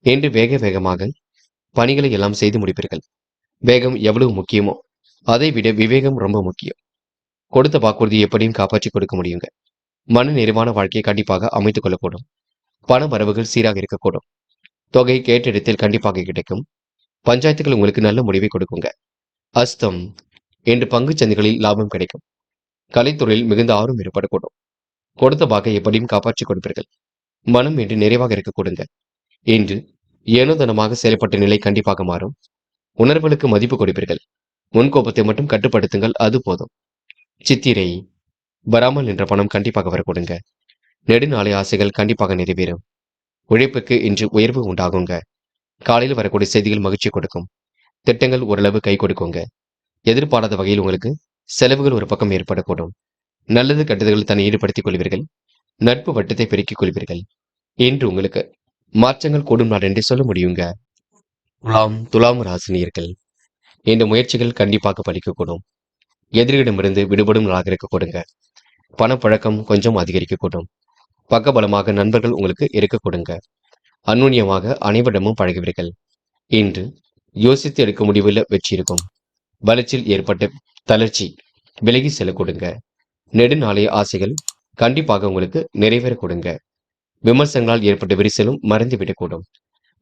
என்று வேக வேகமாக பணிகளை எல்லாம் செய்து முடிப்பீர்கள். வேகம் எவ்வளவு முக்கியமோ அதை விட விவேகம் ரொம்ப முக்கியம். கொடுத்த வாக்குறுதி எப்படியும் காப்பாற்றி கொடுக்க முடியுங்க. மன நிறைவான வாழ்க்கையை கண்டிப்பாக அமைத்துக் கொள்ளக்கூடும். பண வரவுகள் சீராக இருக்கக்கூடும். தொகை கேட்ட இடத்தில் கண்டிப்பாக கிடைக்கும். பஞ்சாயத்துகள் உங்களுக்கு நல்ல முடிவை கொடுக்குங்க. அஸ்தம். என்று பங்குச் சந்தைகளில் லாபம் கிடைக்கும். கலைத்துறையில் மிகுந்த ஆர்வம் ஏற்படக்கூடும். கொடுத்த வாக்கை எப்படியும் காப்பாற்றி கொடுப்பீர்கள். மனம் என்று நிறைவாக இருக்க கொடுங்க. இன்று ஏனோதனமாக செயல்பட்ட நிலை கண்டிப்பாக மாறும். உணர்வுகளுக்கு மதிப்பு கொடுப்பீர்கள். முன்கோபத்தை மட்டும் கட்டுப்படுத்துங்கள், அது போதும். சித்திரை. வராமல் நின்ற பணம் கண்டிப்பாக வரக்கூடுங்க. நெடுநாளை ஆசைகள் கண்டிப்பாக நிறைவேறும். உழைப்புக்கு இன்று உயர்வு உண்டாகுங்க. காலையில் வரக்கூடிய செய்திகள் மகிழ்ச்சி கொடுக்கும். திட்டங்கள் ஓரளவு கை கொடுக்குங்க. எதிர்பாராத வகையில் உங்களுக்கு செலவுகள் ஒரு பக்கம் ஏற்படக்கூடும். நல்லது கெட்டதுகள் தன்னை ஈடுபடுத்திக் கொள்வீர்கள். நட்பு வட்டத்தை பெருக்கிக் கொள்வீர்கள். இன்று உங்களுக்கு மாற்றங்கள் கூடும் நாள் என்றே சொல்ல முடியுங்க. துலாம் ராசினியர்கள், இந்த முயற்சிகள் கண்டிப்பாக பலிக்கக்கூடும். எதிரிடமிருந்து விடுபடும் நாளாக இருக்க கொடுங்க. பணப்பழக்கம் கொஞ்சம் அதிகரிக்கக்கூடும். பக்கபலமாக நண்பர்கள் உங்களுக்கு இருக்க கொடுங்க. அந்நுண்ணியமாக அனைவரிடமும் பழகுவீர்கள். இன்று யோசித்து எடுக்க முடிவில் வெற்றி இருக்கும். வளர்ச்சியில் ஏற்பட்ட தளர்ச்சி விலகி செல்ல கொடுங்க. நெடுநாளைய ஆசைகள் கண்டிப்பாக உங்களுக்கு நிறைவேற கொடுங்க. விமர்சனங்களால் ஏற்பட்ட விரிசலும் மறந்துவிடக்கூடும்.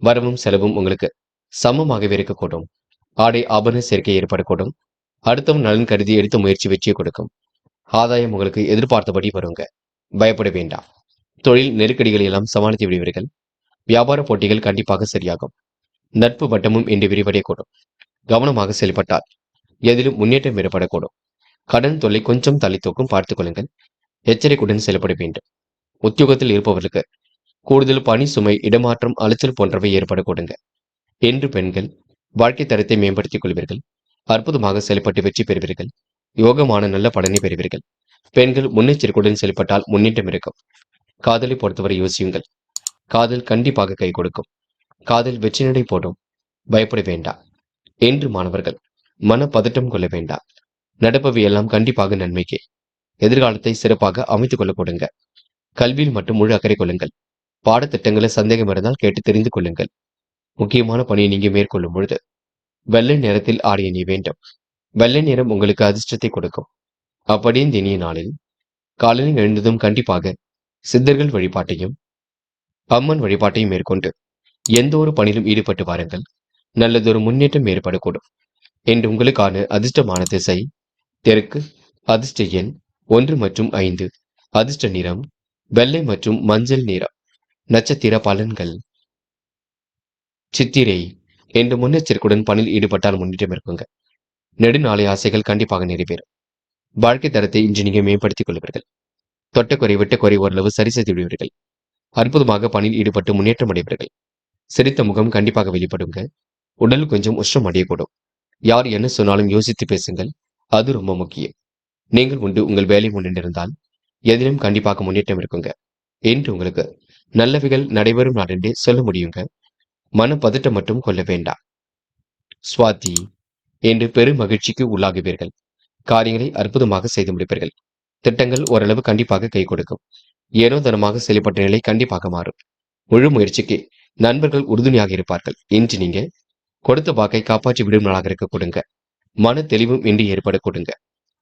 வரவும் செலவும் உங்களுக்கு சமமாகவே இருக்கக்கூடும். ஆடை ஆபரண சேர்க்கை ஏற்படக்கூடும். அடுத்தவன் நலன் கருதி எடுத்த முயற்சி வெற்றியை கொடுக்கும். ஆதாயம் உங்களுக்கு எதிர்பார்த்தபடி வருங்க. பயப்பட வேண்டாம். தொழில் நெருக்கடிகளை எல்லாம் சமாளித்து விடுவீர்கள். வியாபார போட்டிகள் கண்டிப்பாக சரியாகும். நட்பு வட்டமும் இன்று விரிவடையக்கூடும். கவனமாக செயல்பட்டால் எதிலும் முன்னேற்றம் ஏற்படக்கூடும். கடன் தொல்லை கொஞ்சம் தள்ளி தூக்கும், பார்த்துக் கொள்ளுங்கள். எச்சரிக்கையுடன் செயல்பட வேண்டும். உத்தியோகத்தில் இருப்பவர்களுக்கு கூடுதல் பணி சுமை, இடமாற்றம், அலைச்சல் போன்றவை ஏற்படக்கூடுங்க. என்று பெண்கள் வாழ்க்கை தரத்தை மேம்படுத்திக் கொள்வீர்கள். அற்புதமாக செயல்பட்டு வெற்றி பெறுவீர்கள். யோகமான நல்ல பலனை பெறுவீர்கள். பெண்கள் முன்னெச்சரிக்கையுடன் செயல்பட்டால் முன்னேற்றம் இருக்கும். காதலை பொறுத்தவரை யோசியுங்கள். காதல் கண்டிப்பாக கை கொடுக்கும். காதல் வெற்றி நடை போடும். பயப்பட வேண்டாம். என்று மாணவர்கள் மன பதட்டம் கொள்ள வேண்டாம். நடப்பவை எல்லாம் கண்டிப்பாக நன்மைக்கே. எதிர்காலத்தை சிறப்பாக அமைத்துக் கொள்ள கொடுங்க. கல்வியில் மட்டும் முழு அக்கறை கொள்ளுங்கள். பாடத்திட்டங்களை சந்தேகம் இருந்தால் கேட்டு தெரிந்து கொள்ளுங்கள். முக்கியமான பணியை நீங்க மேற்கொள்ளும் பொழுது வெள்ளை நிறத்தில் ஆடை அணிய வேண்டும். வெள்ளை நிறம் உங்களுக்கு அதிர்ஷ்டத்தை கொடுக்கும். அப்படியே இந்த இனிய நாளில் காலையில் எழுந்ததும் கண்டிப்பாக சித்தர்கள் வழிபாட்டையும் அம்மன் வழிபாட்டையும் மேற்கொண்டு எந்த ஒரு பணியிலும் ஈடுபட்டு வாருங்கள். நல்லதொரு முன்னேற்றம் ஏற்படக்கூடும். என்று உங்களுக்கான அதிர்ஷ்டமான திசை தெற்கு. அதிர்ஷ்ட எண் 1 மற்றும் 5. அதிர்ஷ்ட நிறம் வெள்ளை மற்றும் மஞ்சள் நிறம். நட்சத்திர பலன்கள். சித்திரை. என்று முன்னெச்சரிக்கையுடன் பணியில் ஈடுபட்டால் முன்னேற்றம் இருக்குங்க. நெடுநாளை ஆசைகள் கண்டிப்பாக நிறைவேறும். வாழ்க்கை தரத்தை இன்று நீங்க மேம்படுத்திக் கொள்வீர்கள். தொட்டக்குறை விட்டக்குறை ஓரளவு சரி செய்து விடுவீர்கள். அற்புதமாக பணியில் ஈடுபட்டு முன்னேற்றம் அடைவீர்கள். சிரித்த முகம் கண்டிப்பாக வெளிப்படுங்க. உடல் கொஞ்சம் உஷ்ணம் அடையக்கூடும். யார் என்ன சொன்னாலும் யோசித்து பேசுங்கள், அது ரொம்ப முக்கியம். நீங்கள் உண்டு உங்கள் வேலை முன்னிருந்தால் எதிலும் கண்டிப்பாக முன்னேற்றம் இருக்குங்க. என்று உங்களுக்கு நல்லவைகள் நடைபெறும் நாள் என்றே சொல்ல முடியுங்க. மன பதட்டம் மட்டும் கொள்ள வேண்டாம். சுவாதி. என்று பெரும் மகிழ்ச்சிக்கு உள்ளாகுவீர்கள். காரியங்களை அற்புதமாக செய்து முடிப்பீர்கள். திட்டங்கள் ஓரளவு கண்டிப்பாக கை கொடுக்கும். ஏனோ தனமாக செயல்பட்ட நிலை கண்டிப்பாக மாறும். முழு முயற்சிக்கு நண்பர்கள் உறுதுணையாக இருப்பார்கள். இன்று நீங்க கொடுத்த வாக்கை காப்பாற்றி விடும் நாளாக இருக்க கொடுங்க. மன தெளிவும் இன்றி ஏற்பட கொடுங்க.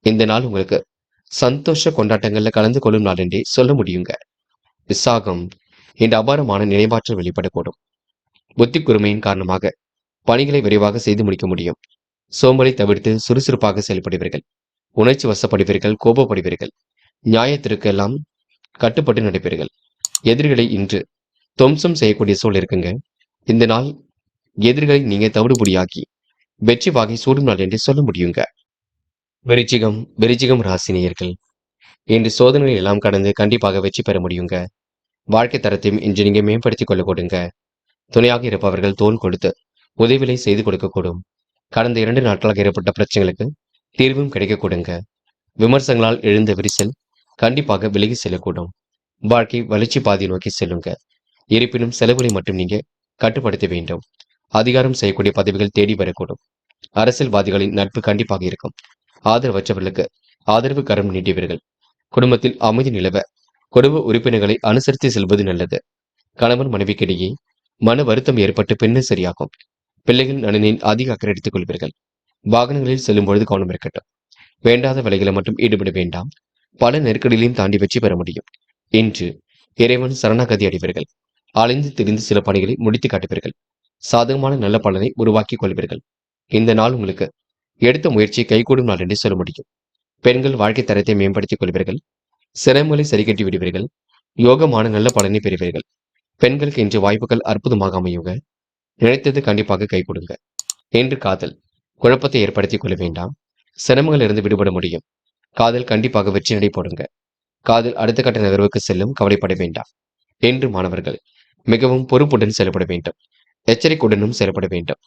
இந்த நாள் உங்களுக்கு சந்தோஷ கொண்டாட்டங்கள்ல கலந்து கொள்ளும் நாள் என்றே சொல்ல முடியுங்க. விசாகம். இந்த அபாரமான நினைவாற்றல் வெளிப்படக்கூடும். புத்தி கூர்மையின் காரணமாக பணிகளை விரைவாக செய்து முடிக்க முடியும். சோம்பலை தவிர்த்து சுறுசுறுப்பாக செயல்படுவீர்கள். உணர்ச்சி வசப்படுவீர்கள், கோபப்படுவீர்கள். நியாயத்திற்கு எல்லாம் கட்டுப்பட்டு நடிப்பீர்கள். எதிரிகளை இன்று துவம்சம் செய்யக்கூடிய சூழல் இருக்குங்க. இந்த நாள் எதிரிகளை நீங்க தவிடுபொடியாக்கி வெற்றி வாகை சூடும் நாள் என்று சொல்ல முடியுங்க. விருச்சிகம் ராசினியர்கள் இன்று சோதனைகள் எல்லாம் கடந்து கண்டிப்பாக வெற்றி பெற முடியுங்க. வாழ்க்கை தரத்தையும் இன்று நீங்க மேம்படுத்திக் கொள்ள கொடுங்க. துணையாக இருப்பவர்கள் தோள் கொடுத்து உதவிகளை செய்து கொடுக்கக்கூடும். கடந்த 2 நாட்களாக ஏற்பட்ட பிரச்சனைகளுக்கு தீர்வும் கிடைக்க கொடுங்க. விமர்சனங்களால் எழுந்த விரிசல் கண்டிப்பாக விலகி செல்லக்கூடும். வாழ்க்கை வளர்ச்சி பாதை நோக்கி செல்லுங்க. இருப்பினும் செலவுகளை மட்டும் நீங்க கட்டுப்படுத்த வேண்டும். அதிகாரம் செய்யக்கூடிய பதவிகள் தேடி வரக்கூடும். அரசியல்வாதிகளின் நட்பு கண்டிப்பாக இருக்கும். ஆதரவற்றவர்களுக்கு ஆதரவு கரம் நீட்டியவர்கள். குடும்பத்தில் அமைதி நிலவ குடும்ப உறுப்பினர்களை அனுசரித்து செல்வது நல்லது. கணவன் மனைவிக்கிடையே மன வருத்தம் ஏற்பட்டு பின்னர் சரியாகும். பிள்ளைகள் நலனில் அதிக அக்கறை எடுத்துக் கொள்வீர்கள். வாகனங்களில் செல்லும் பொழுது கவனம் இருக்கட்டும். வேண்டாத வேலைகளை மட்டும் ஈடுபட வேண்டாம். பல நெருக்கடிகளையும் தாண்டி வெற்றி பெற முடியும். இன்று இறைவன் சரணாகதி அடைவீர்கள். அலைந்து திரிந்து சில பணிகளை முடித்து காட்டுவீர்கள். சாதகமான நல்ல பலனை உருவாக்கிக் கொள்வீர்கள். இந்த நாள் உங்களுக்கு எடுத்த முயற்சி கைகூடும் நாள் என்று சொல்ல முடியும். பெண்கள் வாழ்க்கை தரத்தை மேம்படுத்திக் கொள்வீர்கள். சிரமங்களை சரிகட்டி விடுவீர்கள். யோகமான நல்ல பலனை பெறுவீர்கள். பெண்களுக்கு இன்று வாய்ப்புகள் அற்புதமாக அமையுங்க. நினைத்தது கண்டிப்பாக கை கொடுங்க. இன்று காதல் குழப்பத்தை ஏற்படுத்திக் கொள்ள வேண்டாம். சிரமங்களிலிருந்து விடுபட முடியும். காதல் கண்டிப்பாக வெற்றி நடை போடுங்க. காதல் அடுத்த கட்ட நகர்வுக்கு செல்லும், கவலைப்பட வேண்டாம். இன்று மாணவர்கள் மிகவும் பொறுப்புடன் செயல்பட வேண்டும். எச்சரிக்கையுடனும் செயல்பட வேண்டும்.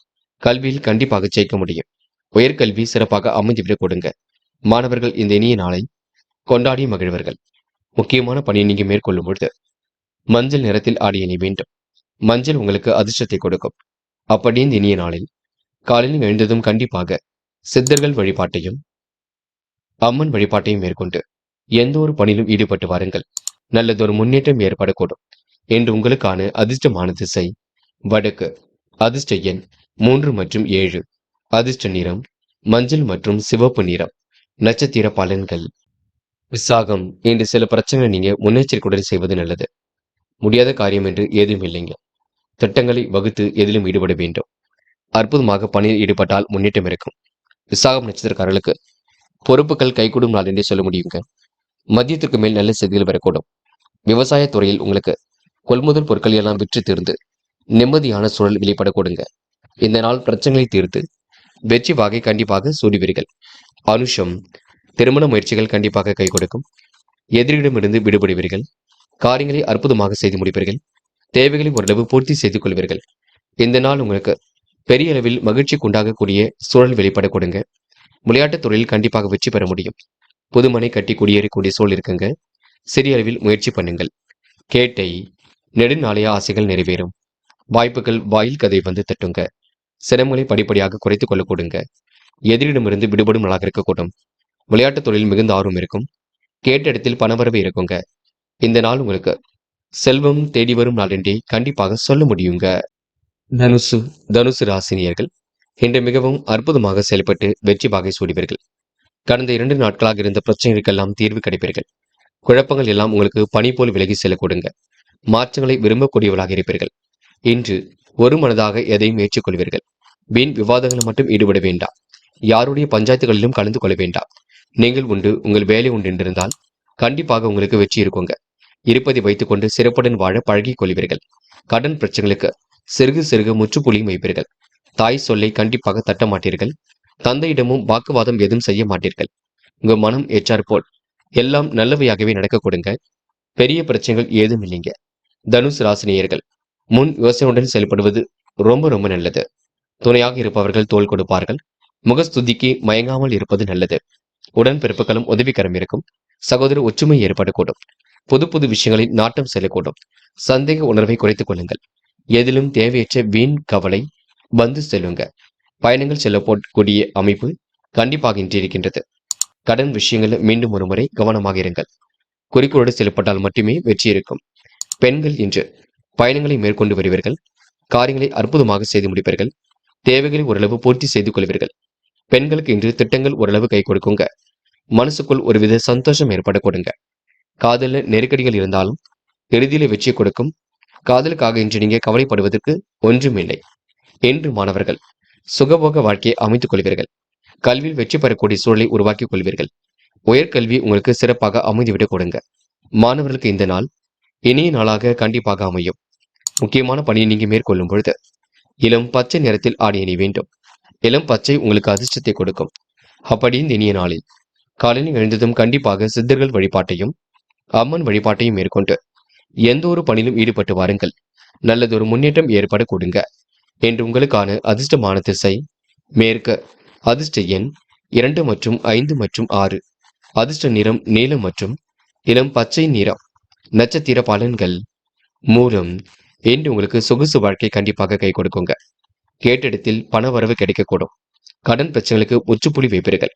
கல்வியில் கண்டிப்பாக ஜெயிக்க முடியும். உயர்கல்வி சிறப்பாக அமைந்துவிடக் கொடுங்க. மாணவர்கள் இந்த இனிய நாளை கொண்டாடி மகிழ்வர்கள். முக்கியமான பணியை நீங்க மேற்கொள்ளும் பொழுது மஞ்சள் நிறத்தில் ஆடை அணி வேண்டும். மஞ்சள் உங்களுக்கு அதிர்ஷ்டத்தை கொடுக்கும். அப்படி இந்த இனிய நாளில் காலையில் எழுந்ததும் கண்டிப்பாக சித்தர்கள் வழிபாட்டையும் அம்மன் வழிபாட்டையும் மேற்கொண்டு எந்த ஒரு பணியிலும் ஈடுபட்டு வாருங்கள். நல்லதொரு முன்னேற்றம் ஏற்படக்கூடும். என்று உங்களுக்கான அதிர்ஷ்டமான திசை வடக்கு. அதிர்ஷ்ட எண் 3 மற்றும் 7. அதிர்ஷ்ட நிறம் மஞ்சள் மற்றும் சிவப்பு நிறம். நட்சத்திர பலன்கள். விசாகம் இன்று சில பிரச்சனைகளை நீங்க முன்னெச்சரிக்கையுடன் செய்வது நல்லது. முடியாத காரியம் என்று ஏதும் இல்லைங்க. திட்டங்களை வகுத்து எதிலும் ஈடுபட வேண்டும். அற்புதமாக பணியில் ஈடுபட்டால் முன்னேற்றம் இருக்கும். விசாகம் நட்சத்திரக்காரர்களுக்கு பொறுப்புகள் கைகூடும் நாள் என்றே சொல்ல முடியுங்க. மதியத்துக்கு மேல் நல்ல செய்திகள் வரக்கூடும். விவசாய துறையில் உங்களுக்கு கொள்முதல் பொருட்கள் எல்லாம் விற்று தீர்ந்து நிம்மதியான சூழல் வெளிப்படக்கூடுங்க. இந்த நாள் பிரச்சனைகளை தீர்த்து வெற்றி வாகை கண்டிப்பாக சூடுவீர்கள். அனுஷம் திருமண முயற்சிகள் கண்டிப்பாக கை கொடுக்கும். எதிரிடமிருந்து விடுபடுவீர்கள். காரியங்களை அற்புதமாக செய்து முடிப்பீர்கள். தேவைகளை ஓரளவு பூர்த்தி செய்து கொள்வீர்கள். இந்த நாள் உங்களுக்கு பெரிய அளவில் மகிழ்ச்சிக்கு உண்டாகக்கூடிய சூழல் வெளிப்பட கொடுங்க. விளையாட்டுத் துறையில் கண்டிப்பாக வெற்றி பெற முடியும். புதுமனை கட்டி குடியேறக்கூடிய சூழல் இருக்குங்க. சிறிய அளவில் முயற்சி பண்ணுங்கள். கேட்டை நெடுநாளைய ஆசைகள் நிறைவேறும். வாய்ப்புகள் வாயில் கதை வந்து தட்டுங்க. சிரமங்களை படிப்படியாக குறைத்துக் கொள்ள கொடுங்க. எதிரிடமிருந்து விடுபடும் நாளாக இருக்கக்கூடும். விளையாட்டுத் தொழில் மிகுந்த ஆர்வம் இருக்கும். கேட்ட இடத்தில் பணவரவு இருக்குங்க. இந்த நாள் உங்களுக்கு செல்வம் தேடி வரும் நாள் என்றே கண்டிப்பாக சொல்ல முடியுங்க. தனுசு ராசினியர்கள் இன்று மிகவும் அற்புதமாக செயல்பட்டு வெற்றி வாகை சூடுவீர்கள். கடந்த 2 நாட்களாக இருந்த பிரச்சனைகளுக்கெல்லாம் தீர்வு கிடைப்பீர்கள். குழப்பங்கள் எல்லாம் உங்களுக்கு பனி போல் விலகி செல்ல கொடுங்க. மாற்றங்களை விரும்பக்கூடியவர்களாக இருப்பீர்கள். இன்று ஒரு மனதாக எதையும் ஏற்றுக்கொள்வீர்கள். வீண் விவாதங்களை மட்டும் ஈடுபட வேண்டாம். யாருடைய பஞ்சாயத்துகளிலும் கலந்து கொள்ள வேண்டாம். நீங்கள் உண்டு, உங்கள் வேலை உண்டு என்றிருந்தால் கண்டிப்பாக உங்களுக்கு வெற்றி இருக்குங்க. இருப்பதை வைத்துக்கொண்டு சிறப்புடன் வாழ பழகிக் கொள்வீர்கள். கடன் பிரச்சனைகளுக்கு சிறுகு சிறுகு முற்றுப்புள்ளியும் வைப்பீர்கள். தாய் சொல்லை கண்டிப்பாக தட்ட மாட்டீர்கள். தந்தையிடமும் வாக்குவாதம் எதுவும் செய்ய மாட்டீர்கள். உங்க மனம் ஏற்றார் போல் எல்லாம் நல்லவையாகவே நடக்க கொடுங்க. பெரிய பிரச்சனைகள் ஏதும் இல்லைங்க. தனுசு ராசினியர்கள் முன் யோசனையுடன் செயல்படுவது ரொம்ப ரொம்ப நல்லது. துணையாக இருப்பவர்கள் தோள் கொடுப்பார்கள். முகஸ்துதிக்கு மயங்காமல் இருப்பது நல்லது. உடன்பிறப்புகளும் உதவிக்கரம் இருக்கும். சகோதர ஒற்றுமை ஏற்படக்கூடும். புது புது விஷயங்களில் நாட்டம் செல்லக்கூடும். சந்தேக உணர்வை குறைத்துக் கொள்ளுங்கள். எதிலும் தேவையற்ற வீண் கவலை வந்து செல்லுங்க. பயணங்கள் செல்லக்கூடிய அமைப்பு கண்டிப்பாக இன்றி இருக்கின்றது. கடன் விஷயங்கள் மீண்டும் ஒரு முறை கவனமாக இருங்கள். குறிக்கோளோடு செயல்பட்டால் மட்டுமே வெற்றி இருக்கும். பெண்கள் இன்று பயணங்களை மேற்கொண்டு வருவீர்கள். காரியங்களை அற்புதமாக செய்து முடிப்பீர்கள். தேவைகளை ஓரளவு பூர்த்தி செய்து கொள்வீர்கள். பெண்களுக்கு இன்று திட்டங்கள் ஓரளவு கை கொடுக்குங்க. மனசுக்குள் ஒருவித சந்தோஷம் ஏற்பட கொடுங்க. காதலில் நெருக்கடிகள் இருந்தாலும் எளிதிலே வெற்றி கொடுக்கும். காதலுக்காக இன்று நீங்க கவலைப்படுவதற்கு ஒன்றுமில்லை. என்று மாணவர்கள் சுகபோக வாழ்க்கையை அமைத்துக் கொள்வீர்கள். கல்வியில் வெற்றி பெறக்கூடிய சூழலை உருவாக்கிக் கொள்வீர்கள். உயர்கல்வி உங்களுக்கு சிறப்பாக அமைந்துவிடக் கொடுங்க. மாணவர்களுக்கு இந்த நாள் இனிய நாளாக கண்டிப்பாக அமையும். முக்கியமான பணியை நீங்க மேற்கொள்ளும் பொழுது இளம் பச்சை நிறத்தில் ஆடை அணி வேண்டும். இளம் பச்சை உங்களுக்கு அதிர்ஷ்டத்தை கொடுக்கும். அப்படி இந்த இனிய நாளில் காலையில் எழுந்ததும் கண்டிப்பாக சித்தர்கள் வழிபாட்டையும் அம்மன் வழிபாட்டையும் மேற்கொண்டு எந்த ஒரு பணியிலும் ஈடுபட்டு வாருங்கள். நல்லதொரு முன்னேற்றம் ஏற்பட கொடுங்க. என்று உங்களுக்கான அதிர்ஷ்டமான திசை மேற்கு. அதிர்ஷ்ட எண் 2 மற்றும் 5 மற்றும் 6. அதிர்ஷ்ட நிறம் நீலம் மற்றும் இளம் பச்சை நிறம். நட்சத்திர பலன்கள் மூலம் என்று உங்களுக்கு சொகுசு வாழ்க்கை கண்டிப்பாக கை கொடுக்குங்க. கேட்டிடத்தில் பண வரவு கிடைக்கக்கூடும். கடன் பிரச்சனைகளுக்கு முற்றுப்புள்ளி வைப்பீர்கள்.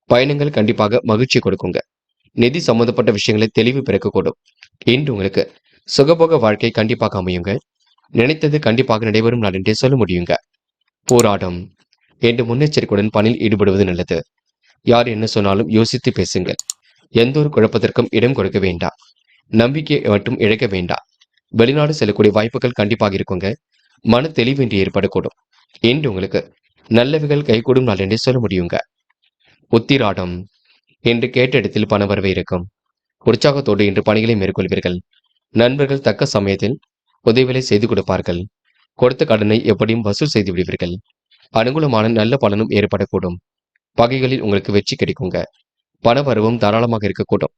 பயணங்கள் கண்டிப்பாக மகிழ்ச்சி கொடுக்குங்க. நிதி சம்பந்தப்பட்ட விஷயங்களை தெளிவு பிறக்கக்கூடும். இன்று உங்களுக்கு சுகபோக வாழ்க்கை கண்டிப்பாக அமையுங்க. நினைத்தது கண்டிப்பாக நடைபெறும் நாள் என்றே சொல்ல முடியுங்க. போராட்டம் என்று முன்னெச்சரிக்கையுடன் பணியில் ஈடுபடுவது நல்லது. யார் என்ன சொன்னாலும் யோசித்து பேசுங்கள். எந்த ஒரு குழப்பத்திற்கும் இடம் கொடுக்க வேண்டாம். நம்பிக்கை மட்டும் இழக்க வேண்டாம். வெளிநாடு செல்லக்கூடிய வாய்ப்புகள் கண்டிப்பாக இருக்குங்க. மன தெளிவின்றி ஏற்படக்கூடும். இன்று உங்களுக்கு நல்லவைகள் கைகூடும் நாள் என்றே சொல்ல முடியுங்க. உத்திராடம் என்று கேட்ட இடத்தில் பண வரவு இருக்கும். உற்சாகத்தோடு இன்று பணிகளை மேற்கொள்வீர்கள். நண்பர்கள் தக்க சமயத்தில் உதவிகளை செய்து கொடுப்பார்கள். கொடுத்த கடனை எப்படியும் வசூல் செய்து விடுவீர்கள். அனுகூலமான நல்ல பலனும் ஏற்படக்கூடும். பகைகளில் உங்களுக்கு வெற்றி கிடைக்குங்க. பண வரவும் தாராளமாக இருக்கக்கூடும்.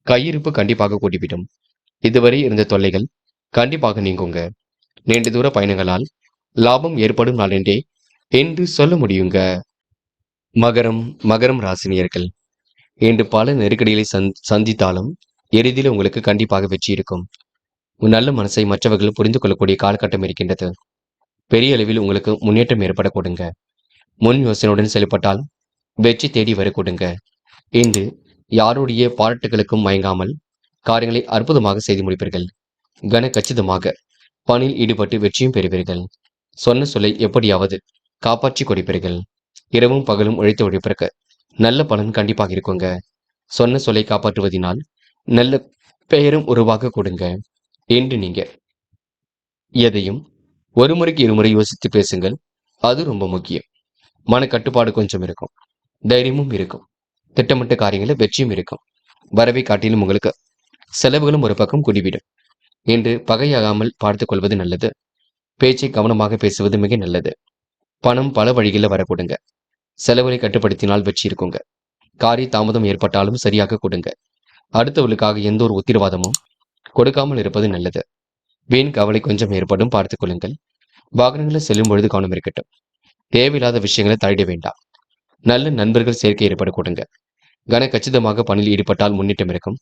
கையிருப்பு கண்டிப்பாக கூட்டிவிடும். இதுவரை இருந்த தொல்லைகள் கண்டிப்பாக நீங்குங்க. நீண்ட தூர பயணங்களால் லாபம் ஏற்படும் நாள் என்றே என்று சொல்ல முடியுங்க. மகரம் மகரம் ராசினியர்கள் இன்று பல நெருக்கடிகளை சந்தித்தாலும் எளிதில் உங்களுக்கு கண்டிப்பாக வெற்றி இருக்கும். உன் நல்ல மனசை மற்றவர்கள் புரிந்து கொள்ளக்கூடிய காலகட்டம் இருக்கின்றது. பெரிய அளவில் உங்களுக்கு முன்னேற்றம் ஏற்பட கொடுங்க. முன் யோசனையுடன் செயல்பட்டால் வெற்றி தேடி வர கொடுங்க. இன்று யாருடைய பாராட்டுகளுக்கும் மயங்காமல் காரியங்களை அற்புதமாக செய்து முடிப்பீர்கள். கன கச்சிதமாக பணியில் ஈடுபட்டு வெற்றியும் பெறுவீர்கள். சொன்ன சொல்லை எப்படியாவது காப்பாற்றி கொடுப்பீர்கள். இரவும் பகலும் உழைத்து உழைப்பிற்கு நல்ல பலன் கண்டிப்பாக இருக்குங்க. சொன்ன சொல்லை காப்பாற்றுவதனால் நல்ல பெயரும் உருவாக கொடுங்க. என்று நீங்க எதையும் ஒரு முறைக்கு இருமுறை யோசித்து பேசுங்கள். அது ரொம்ப முக்கியம். மன கட்டுப்பாடு கொஞ்சம் இருக்கும். தைரியமும் இருக்கும். திட்டமிட்ட காரியங்களில் வெற்றியும் இருக்கும். வரவை காட்டிலும் உங்களுக்கு செலவுகளும் ஒரு பக்கம் குடிவிடும். என்று பகையாகாமல் பார்த்துக் கொள்வது நல்லது. பேச்சை கவனமாக பேசுவது மிக நல்லது. பணம் பல வழிகளில் வர கொடுங்க. செலவுகளை கட்டுப்படுத்தினால் வெற்றி இருக்குங்க. காரிய தாமதம் ஏற்பட்டாலும் சரியாக கொடுங்க. அடுத்தவர்களுக்காக எந்த ஒரு உத்தரவாதமும் கொடுக்காமல் இருப்பது நல்லது. வீண் கவலை கொஞ்சம் ஏற்படும், பார்த்துக் கொள்ளுங்கள். வாகனங்களில் செல்லும் பொழுது கவனம் இருக்கட்டும். தேவையில்லாத விஷயங்களை தலையிட வேண்டாம். நல்ல நண்பர்கள் சேர்க்கை ஏற்பட கொடுங்க. கன கச்சிதமாக பணியில் ஈடுபட்டால் முன்னேற்றம் இருக்கும்.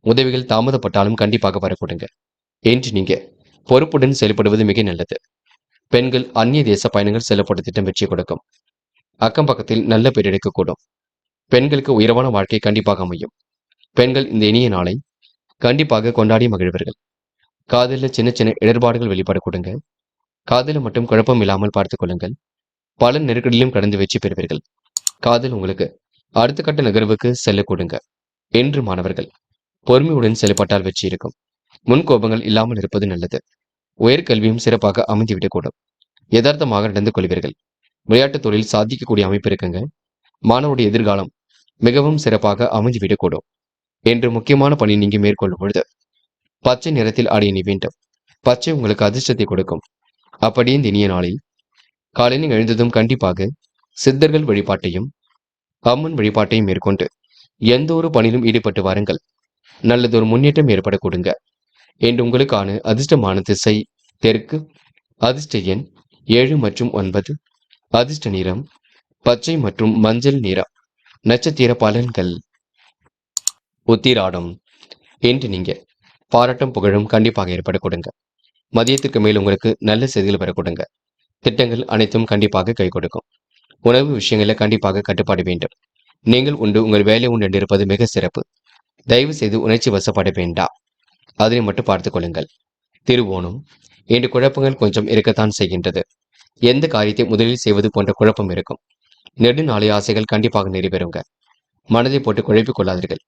உதவிகள் தாமதப்பட்டாலும் கண்டிப்பாக வரக்கூடுங்க. என்று நீங்க பொறுப்புடன் செயல்படுவது மிக நல்லது. பெண்கள் அந்நிய தேச பயணங்கள் செல்லப்பட்ட திட்டம் வெற்றி கொடுக்கும். அக்கம் பக்கத்தில் நல்ல பேர் எடுக்கக்கூடும். பெண்களுக்கு உயர்வான வாழ்க்கை கண்டிப்பாக அமையும். பெண்கள் இந்த இனிய நாளை கண்டிப்பாக கொண்டாடி மகிழ்வர்கள். காதலில் சின்ன சின்ன இடர்பாடுகள் வெளிப்பட கொடுங்க. காதலில் மட்டும் குழப்பம் இல்லாமல் பார்த்துக் கொள்ளுங்கள். பல நெருக்கடியிலும் கடந்து வெற்றி பெறுவீர்கள். காதல் உங்களுக்கு அடுத்த கட்ட நகர்வுக்கு செல்ல கொடுங்க. என்று மாணவர்கள் பொறுமையுடன் செயல்பட்டால் வெற்றி இருக்கும். முன்கோபங்கள் இல்லாமல் இருப்பது நல்லது. உயர்கல்வியும் சிறப்பாக அமைந்துவிடக்கூடும். யதார்த்தமாக நடந்து கொள்வீர்கள். விளையாட்டுத் தொழில் சாதிக்கக்கூடிய அமைப்பு இருக்குங்க. மாணவருடைய எதிர்காலம் மிகவும் சிறப்பாக அமைந்துவிடக்கூடும். என்று முக்கியமான பணி நீங்க மேற்கொள்ளும் பொழுது பச்சை நிறத்தில் ஆடை அணி வேண்டும். பச்சை உங்களுக்கு அதிர்ஷ்டத்தை கொடுக்கும். அப்படியே இந்த இனிய நாளில் காலையில் எழுந்ததும் கண்டிப்பாக சித்தர்கள் வழிபாட்டையும் அம்மன் வழிபாட்டையும் மேற்கொண்டு எந்த ஒரு பணியிலும் ஈடுபட்டு வாருங்கள். நல்லதொரு முன்னேற்றம் ஏற்பட கொடுங்க. என்று உங்களுக்கான அதிர்ஷ்டமான திசை தெற்கு. அதிர்ஷ்ட எண் 7 மற்றும் 9. அதிர்ஷ்ட நிறம் பச்சை மற்றும் மஞ்சள் நிறம். நட்சத்திர பலன்கள் உத்திராடம் என்று நீங்க பாராட்டும் புகழும் கண்டிப்பாக ஏற்பட கொடுங்க. மதியத்துக்கு மேல் உங்களுக்கு நல்ல செய்திகள் பெற கொடுங்க. திட்டங்கள் அனைத்தும் கண்டிப்பாக கை கொடுக்கும். உணவு விஷயங்களில் கண்டிப்பாக கட்டுப்பாடு வேண்டும். நீங்கள் உண்டு உங்கள் வேலை உண்டு என்று இருப்பது மிக சிறப்பு. தயவு செய்து உணர்ச்சி வசப்பட வேண்டாம். அதனை மட்டும் பார்த்துக் கொள்ளுங்கள். திருவோணம் இன்று குழப்பங்கள் கொஞ்சம் இருக்கத்தான் செய்கின்றது. எந்த காரியத்தை முதலில் செய்வது போன்ற குழப்பம் இருக்கும். நெடுநாளைய ஆசைகள் கண்டிப்பாக நிறைவேறுங்க. மனதை போட்டு குழப்பிக் கொள்ளாதீர்கள்.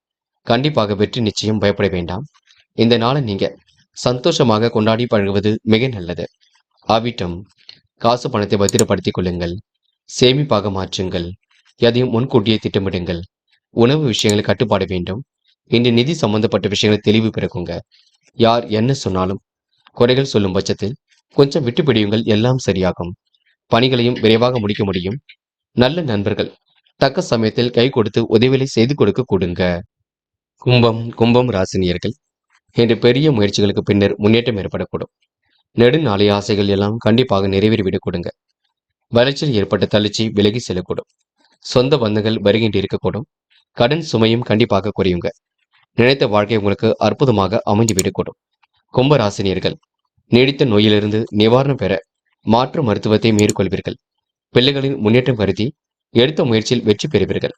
கண்டிப்பாக வெற்றி நிச்சயம், பயப்பட வேண்டாம். இந்த நாளை நீங்க சந்தோஷமாக கொண்டாடி பழகுவது மிக நல்லது. அவிட்டம் காசு பணத்தை பத்திரப்படுத்திக் கொள்ளுங்கள். சேமிப்பாக மாற்றுங்கள். எதையும் முன்கூட்டியே திட்டமிடுங்கள். உணவு விஷயங்களை கட்டுப்பாடு வேண்டும். இன்று நிதி சம்பந்தப்பட்ட விஷயங்களை தெளிவு பிறக்குங்க. யார் என்ன சொன்னாலும் குறைகள் சொல்லும் பட்சத்தில் கொஞ்சம் விட்டு பிடியுங்கள், எல்லாம் சரியாகும். பணிகளையும் விரைவாக முடிக்க முடியும். நல்ல நண்பர்கள் தக்க சமயத்தில் கை கொடுத்து உதவிகளை செய்து கொடுக்க கொடுங்க. கும்பம் ராசினியர்கள் இன்று பெரிய முயற்சிகளுக்கு பின்னர் முன்னேற்றம் ஏற்படக்கூடும். நெடுநாளைய ஆசைகள் எல்லாம் கண்டிப்பாக நிறைவேறிவிடக் கொடுங்க. வளர்ச்சியில் ஏற்பட்ட தளர்ச்சி விலகி செல்லக்கூடும். சொந்த பந்தங்கள் வருகின்ற இருக்கக்கூடும். கடன் சுமையும் கண்டிப்பாக குறையுங்க. நினைத்த வாழ்க்கை உங்களுக்கு அற்புதமாக அமைந்துவிடக்கூடும். கும்பராசினியர்கள் நீடித்த நோயிலிருந்து நிவாரணம் பெற மாற்று மருத்துவத்தை மேற்கொள்வீர்கள். பிள்ளைகளின் முன்னேற்றம் கருதி எடுத்த முயற்சியில் வெற்றி பெறுவீர்கள்.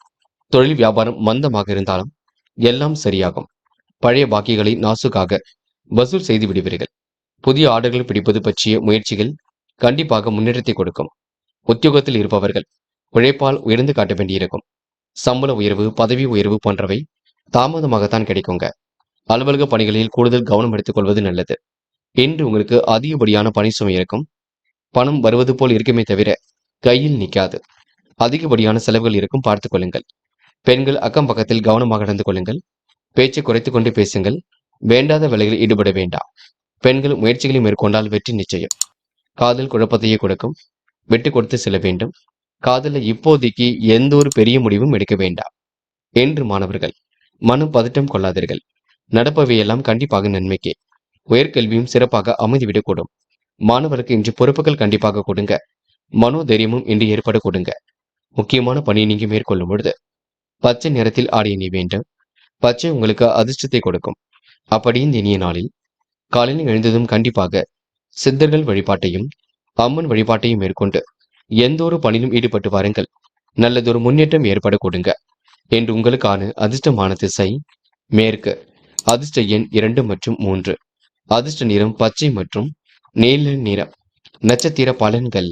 தொழில் வியாபாரம் மந்தமாக இருந்தாலும் எல்லாம் சரியாகும். பழைய பாக்கிகளை நாசுக்காக வசூல் செய்து விடுவீர்கள். புதிய ஆர்டர்கள் பிடிப்பது பற்றிய முயற்சிகள் கண்டிப்பாக முன்னேற்றத்தை கொடுக்கும். உத்தியோகத்தில் இருப்பவர்கள் உழைப்பால் உயர்ந்து காட்ட வேண்டியிருக்கும். சம்பள உயர்வு, பதவி உயர்வு போன்றவை தாமதமாகத்தான் கிடைக்குங்க. அலுவலக பணிகளில் கூடுதல் கவனம் எடுத்துக் கொள்வது நல்லது. இன்று உங்களுக்கு அதிகப்படியான பணி சுமை இருக்கும். பணம் வருவது போல் இருக்குமே தவிர கையில் நிற்காது. அதிகப்படியான செலவுகள் இருக்கும், பார்த்துக் கொள்ளுங்கள். பெண்கள் அக்கம் பக்கத்தில் கவனமாக நடந்து கொள்ளுங்கள். பேச்சை குறைத்துக் கொண்டு பேசுங்கள். வேண்டாத வேலைகளில் ஈடுபட வேண்டாம். பெண்கள் முயற்சிகளை மேற்கொண்டால் வெற்றி நிச்சயம். காதல் குழப்பத்தையே கொடுக்கும். விட்டு கொடுத்து செல்ல வேண்டும். காதலில் இப்போதைக்கு எந்த ஒரு பெரிய முடிவும் எடுக்க வேண்டாம். என்று மாணவர்கள் மனம் பதட்டம் கொள்ளாதீர்கள். நடப்பவையெல்லாம் கண்டிப்பாக நன்மைக்கே. உயர்கல்வியும் சிறப்பாக அமைந்துவிடக்கூடும். மாணவருக்கு இன்று பொறுப்புகள் கண்டிப்பாக கொடுங்க. மனோதைரியமும் இன்று ஏற்பட கொடுங்க. முக்கியமான பணியை நீங்க மேற்கொள்ளும் பொழுது பச்சை நிறத்தில் ஆடை அணிய வேண்டும். பச்சை உங்களுக்கு அதிர்ஷ்டத்தை கொடுக்கும். அப்படி இந்த இனிய நாளில் காலையில் எழுந்ததும் கண்டிப்பாக சித்தர்கள் வழிபாட்டையும் அம்மன் வழிபாட்டையும் மேற்கொண்டு எந்த ஒரு பணியிலும் ஈடுபட்டு வாருங்கள். நல்லதொரு முன்னேற்றம் ஏற்பட கொடுங்க. என்று உங்களுக்கான அதிர்ஷ்டமான திசை மேற்கு. அதிர்ஷ்ட எண் 2 மற்றும் 3. அதிர்ஷ்ட நிறம் பச்சை மற்றும் நீல நிறம். நட்சத்திர பலன்கள்.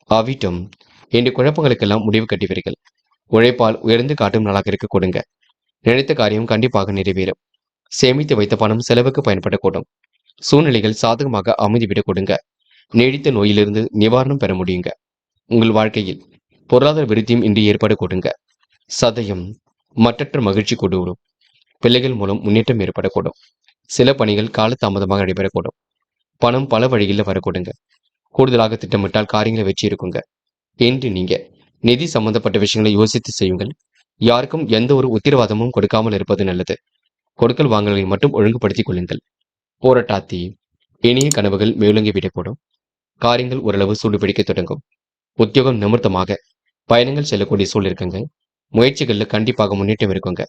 அவிட்டம். இன்று குழப்பங்களுக்கெல்லாம் முடிவு கட்டுவீர்கள். உழைப்பால் உயர்ந்து காட்டும் நாளாக இருக்க கொடுங்க. நினைத்த காரியம் கண்டிப்பாக நிறைவேறும். சேமித்து வைத்த பணம் செலவுக்கு பயன்படக்கூடும். சூழ்நிலைகள் சாதகமாக அமைதிவிடக் கொடுங்க. நீடித்த நோயிலிருந்து நிவாரணம் பெற முடியுங்க. உங்கள் வாழ்க்கையில் பொருளாதார விருத்தியும் இன்று ஏற்பட கொடுங்க. சதயம். மற்றற்ற மகிழ்ச்சி கொண்டு பிள்ளைகள் மூலம் முன்னேற்றம் ஏற்படக்கூடும். சில பணிகள் காலதாமதமாக நடைபெறக்கூடும். பணம் பல வழிகளில் வரக்கூடுங்க. கூடுதலாக திட்டமிட்டால் காரியங்களை வெற்றி இருக்குங்க. என்று நீங்க நிதி சம்பந்தப்பட்ட விஷயங்களை யோசித்து செய்யுங்கள். யாருக்கும் எந்த ஒரு உத்தரவாதமும் கொடுக்காமல் இருப்பது நல்லது. கொடுக்கல் வாங்கல்களை மட்டும் ஒழுங்குபடுத்திக் கொள்ளுங்கள். போராட்டாத்தி. இனிய கனவுகள் மேலோங்கி விடக்கூடும். காரியங்கள் ஓரளவு சூடுபிடிக்க தொடங்கும். உத்தியோகம் நிமித்தமாக பயணங்கள் செல்லக்கூடிய சூழல் இருக்குங்க. முயற்சிகளில் கண்டிப்பாக முன்னேற்றம் இருக்குங்க.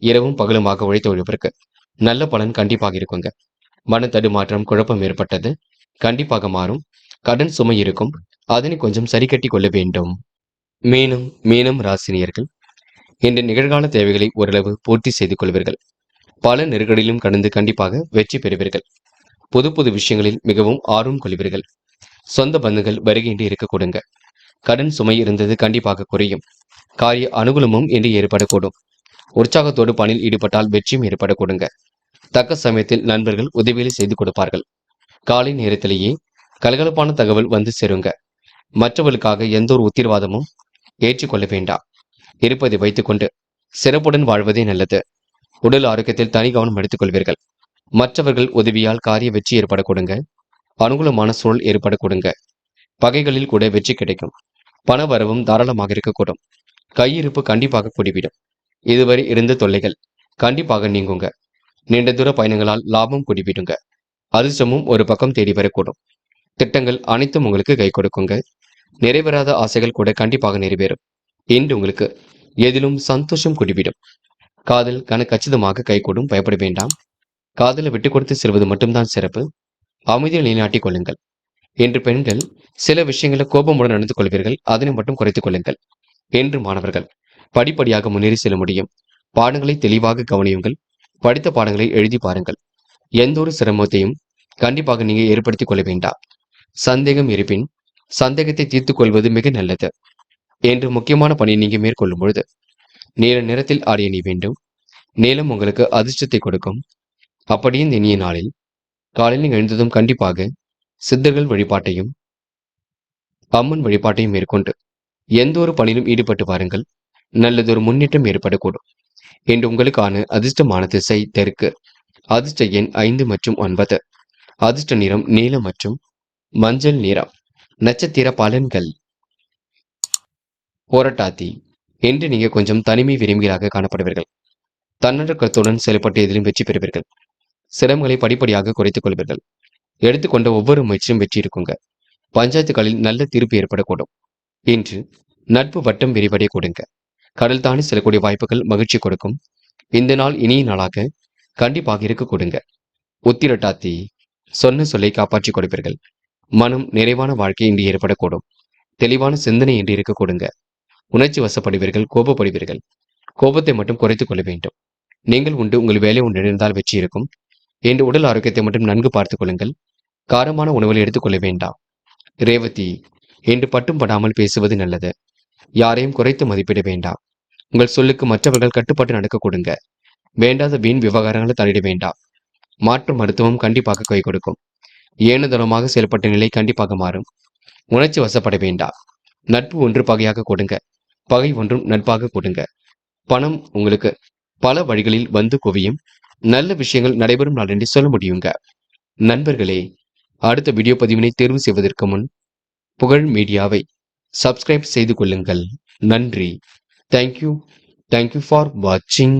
இரவும் பகலுமாக உழைத்த உழைப்பிற்கு நல்ல பலன் கண்டிப்பாக இருக்குங்க. மன தடுமாற்றம், குழப்பம் ஏற்பட்டது கண்டிப்பாக மாறும். கடன் சுமை இருக்கும், அதனை கொஞ்சம் சரி கட்டி கொள்ள வேண்டும். மீனம் ராசினியர்கள் இன்று நிகழ்கால தேவைகளை ஓரளவு பூர்த்தி செய்து கொள்வீர்கள். பல நெருக்கடியிலும் கடந்து கண்டிப்பாக வெற்றி பெறுவீர்கள். புது புது விஷயங்களில் மிகவும் ஆர்வம் கொள்வீர்கள். சொந்த பந்துகள் வருகின்றி இருக்க கொடுங்க. கடன் சுமை இருந்தது கண்டிப்பாக குறையும். காரிய அனுகூலமும் இன்று ஏற்படக்கூடும். உற்சாகத்தோடு பணியில் ஈடுபட்டால் வெற்றியும் ஏற்பட கொடுங்க. தக்க சமயத்தில் நண்பர்கள் உதவிகளை செய்து கொடுப்பார்கள். காலை நேரத்திலேயே கலகலப்பான தகவல் வந்து சேருங்க. மற்றவர்களுக்காக எந்த ஒரு உத்தரவாதமும் ஏற்றுக்கொள்ள வேண்டாம். இருப்பதை வைத்துக்கொண்டு சிறப்புடன் வாழ்வதே நல்லது. உடல் ஆரோக்கியத்தில் தனி கவனம் எடுத்துக் கொள்வீர்கள். மற்றவர்கள் உதவியால் காரிய வெற்றி ஏற்பட கொடுங்க. அனுகூலமான சூழல் ஏற்பட கொடுங்க. பகைகளில் கூட வெற்றி கிடைக்கும். பண வரவும் தாராளமாக இருக்கக்கூடும். கையிருப்பு கண்டிப்பாக கூடிவிடும். இதுவரை இருந்த தொல்லைகள் கண்டிப்பாக நீங்குங்க. நீண்ட தூர பயணங்களால் லாபம் கூடிவிடுங்க. அதிர்ஷ்டமும் ஒரு பக்கம் தேடி வரக்கூடும். திட்டங்கள் அனைத்தும் உங்களுக்கு கை கொடுக்குங்க. நிறைவேறாத ஆசைகள் கூட கண்டிப்பாக நிறைவேறும். இன்று உங்களுக்கு எதிலும் சந்தோஷம் கூடிவிடும். காதல் கச்சிதமாக கைகூடும், பயப்பட வேண்டாம். காதலை விட்டு கொடுத்து செல்வது மட்டும்தான் சிறப்பு. அமைதியை நிலைநாட்டிக் கொள்ளுங்கள். என்று பெண்கள் சில விஷயங்களை கோபமுடன் நடந்து கொள்வீர்கள், அதனை மட்டும் குறைத்துக் கொள்ளுங்கள். என்று மாணவர்கள் படிப்படியாக முன்னேறி செல்ல முடியும். பாடங்களை தெளிவாக கவனியுங்கள். படித்த பாடங்களை எழுதி பாருங்கள். எந்த ஒரு சிரமத்தையும் கண்டிப்பாக நீங்க ஏற்படுத்திக் கொள்ள வேண்டாம். சந்தேகம் இருப்பின் சந்தேகத்தை தீர்த்துக் கொள்வது மிக நல்லது. என்று முக்கியமான பணியை நீங்க மேற்கொள்ளும் பொழுது நீல நிறத்தில் ஆடை அணிய வேண்டும். நீளம் உங்களுக்கு அதிர்ஷ்டத்தை கொடுக்கும். அப்படியே இந்த இனிய நாளில் காலையில் எழுந்ததும் கண்டிப்பாக சித்தர்கள் வழிபாட்டையும் அம்மன் வழிபாட்டையும் மேற்கொண்டு எந்த ஒரு பணியிலும் ஈடுபட்டு வாருங்கள். நல்லதொரு முன்னேற்றம் ஏற்படக்கூடும். இன்று உங்களுக்கான அதிர்ஷ்டமான திசை தெற்கு. அதிர்ஷ்ட எண் 5 மற்றும் 9. அதிர்ஷ்ட நிறம் நீலம் மற்றும் மஞ்சள் நிறம். நட்சத்திர பலன்கள். போராட்டாத்தி. இன்று நீங்க கொஞ்சம் தனிமை விரும்பிகளாக காணப்படுவீர்கள். தன்னடக்கத்துடன் செயல்பட்டு எதிலும் வெற்றி பெறுவீர்கள். சிரமங்களை படிப்படியாக குறைத்துக் கொள்வீர்கள். எடுத்துக்கொண்ட ஒவ்வொரு முயற்சியும் வெற்றி இருக்குங்க. பஞ்சாயத்துகளில் நல்ல தீர்ப்பு ஏற்படக்கூடும். இன்று நட்பு வட்டம் விரிவடைய கொடுங்க. கடல் தாண்டி செல்லக்கூடிய வாய்ப்புகள் மகிழ்ச்சி கொடுக்கும். இந்த நாள் இனிய நாளாக கண்டிப்பாக இருக்க கொடுங்க. உத்திரட்டாத்தி. சொன்ன சொல்லை காப்பாற்றிக் கொடுப்பீர்கள். மனம் நிறைவான வாழ்க்கை இன்று ஏற்படக்கூடும். தெளிவான சிந்தனை இன்று இருக்க கொடுங்க. உணர்ச்சி வசப்படுவீர்கள், கோபப்படுவீர்கள். கோபத்தை மட்டும் குறைத்துக் கொள்ள வேண்டும். நீங்கள் உண்டு, உங்கள் வேலை ஒன்று இருந்தால் வெற்றி இருக்கும். இன்று உடல் ஆரோக்கியத்தை மட்டும் நன்கு பார்த்துக் கொள்ளுங்கள். காரமான உணவுகளை எடுத்துக்கொள்ள வேண்டாம். ரேவதி. இன்று பட்டும் படாமல் பேசுவது நல்லது. யாரையும் குறைத்து மதிப்பிட வேண்டாம். உங்கள் சொல்லுக்கு மற்றவர்கள் கட்டுப்பாட்டு நடக்க கொடுங்க. வேண்டாத வீண் விவகாரங்களை தலையிட வேண்டாம். மாற்று மருத்துவம் கண்டிப்பாக கை கொடுக்கும். ஏனதனமாக செயல்பட்ட நிலை கண்டிப்பாக மாறும். உணர்ச்சி வசப்பட வேண்டாம். நட்பு ஒன்று பகையாக கொடுங்க. பகை ஒன்றும் நட்பாக கொடுங்க. பணம் உங்களுக்கு பல வழிகளில் வந்து குவியும். நல்ல விஷயங்கள் நடைபெறும் நாள் என்று சொல்ல முடியுங்க. நண்பர்களே, அடுத்த வீடியோ பதிவினை தேர்வு செய்வதற்கு முன் புகழ் மீடியாவை சப்ஸ்கிரைப் செய்து கொள்ளுங்கள். நன்றி. தேங்க்யூ ஃபார் வாட்சிங்.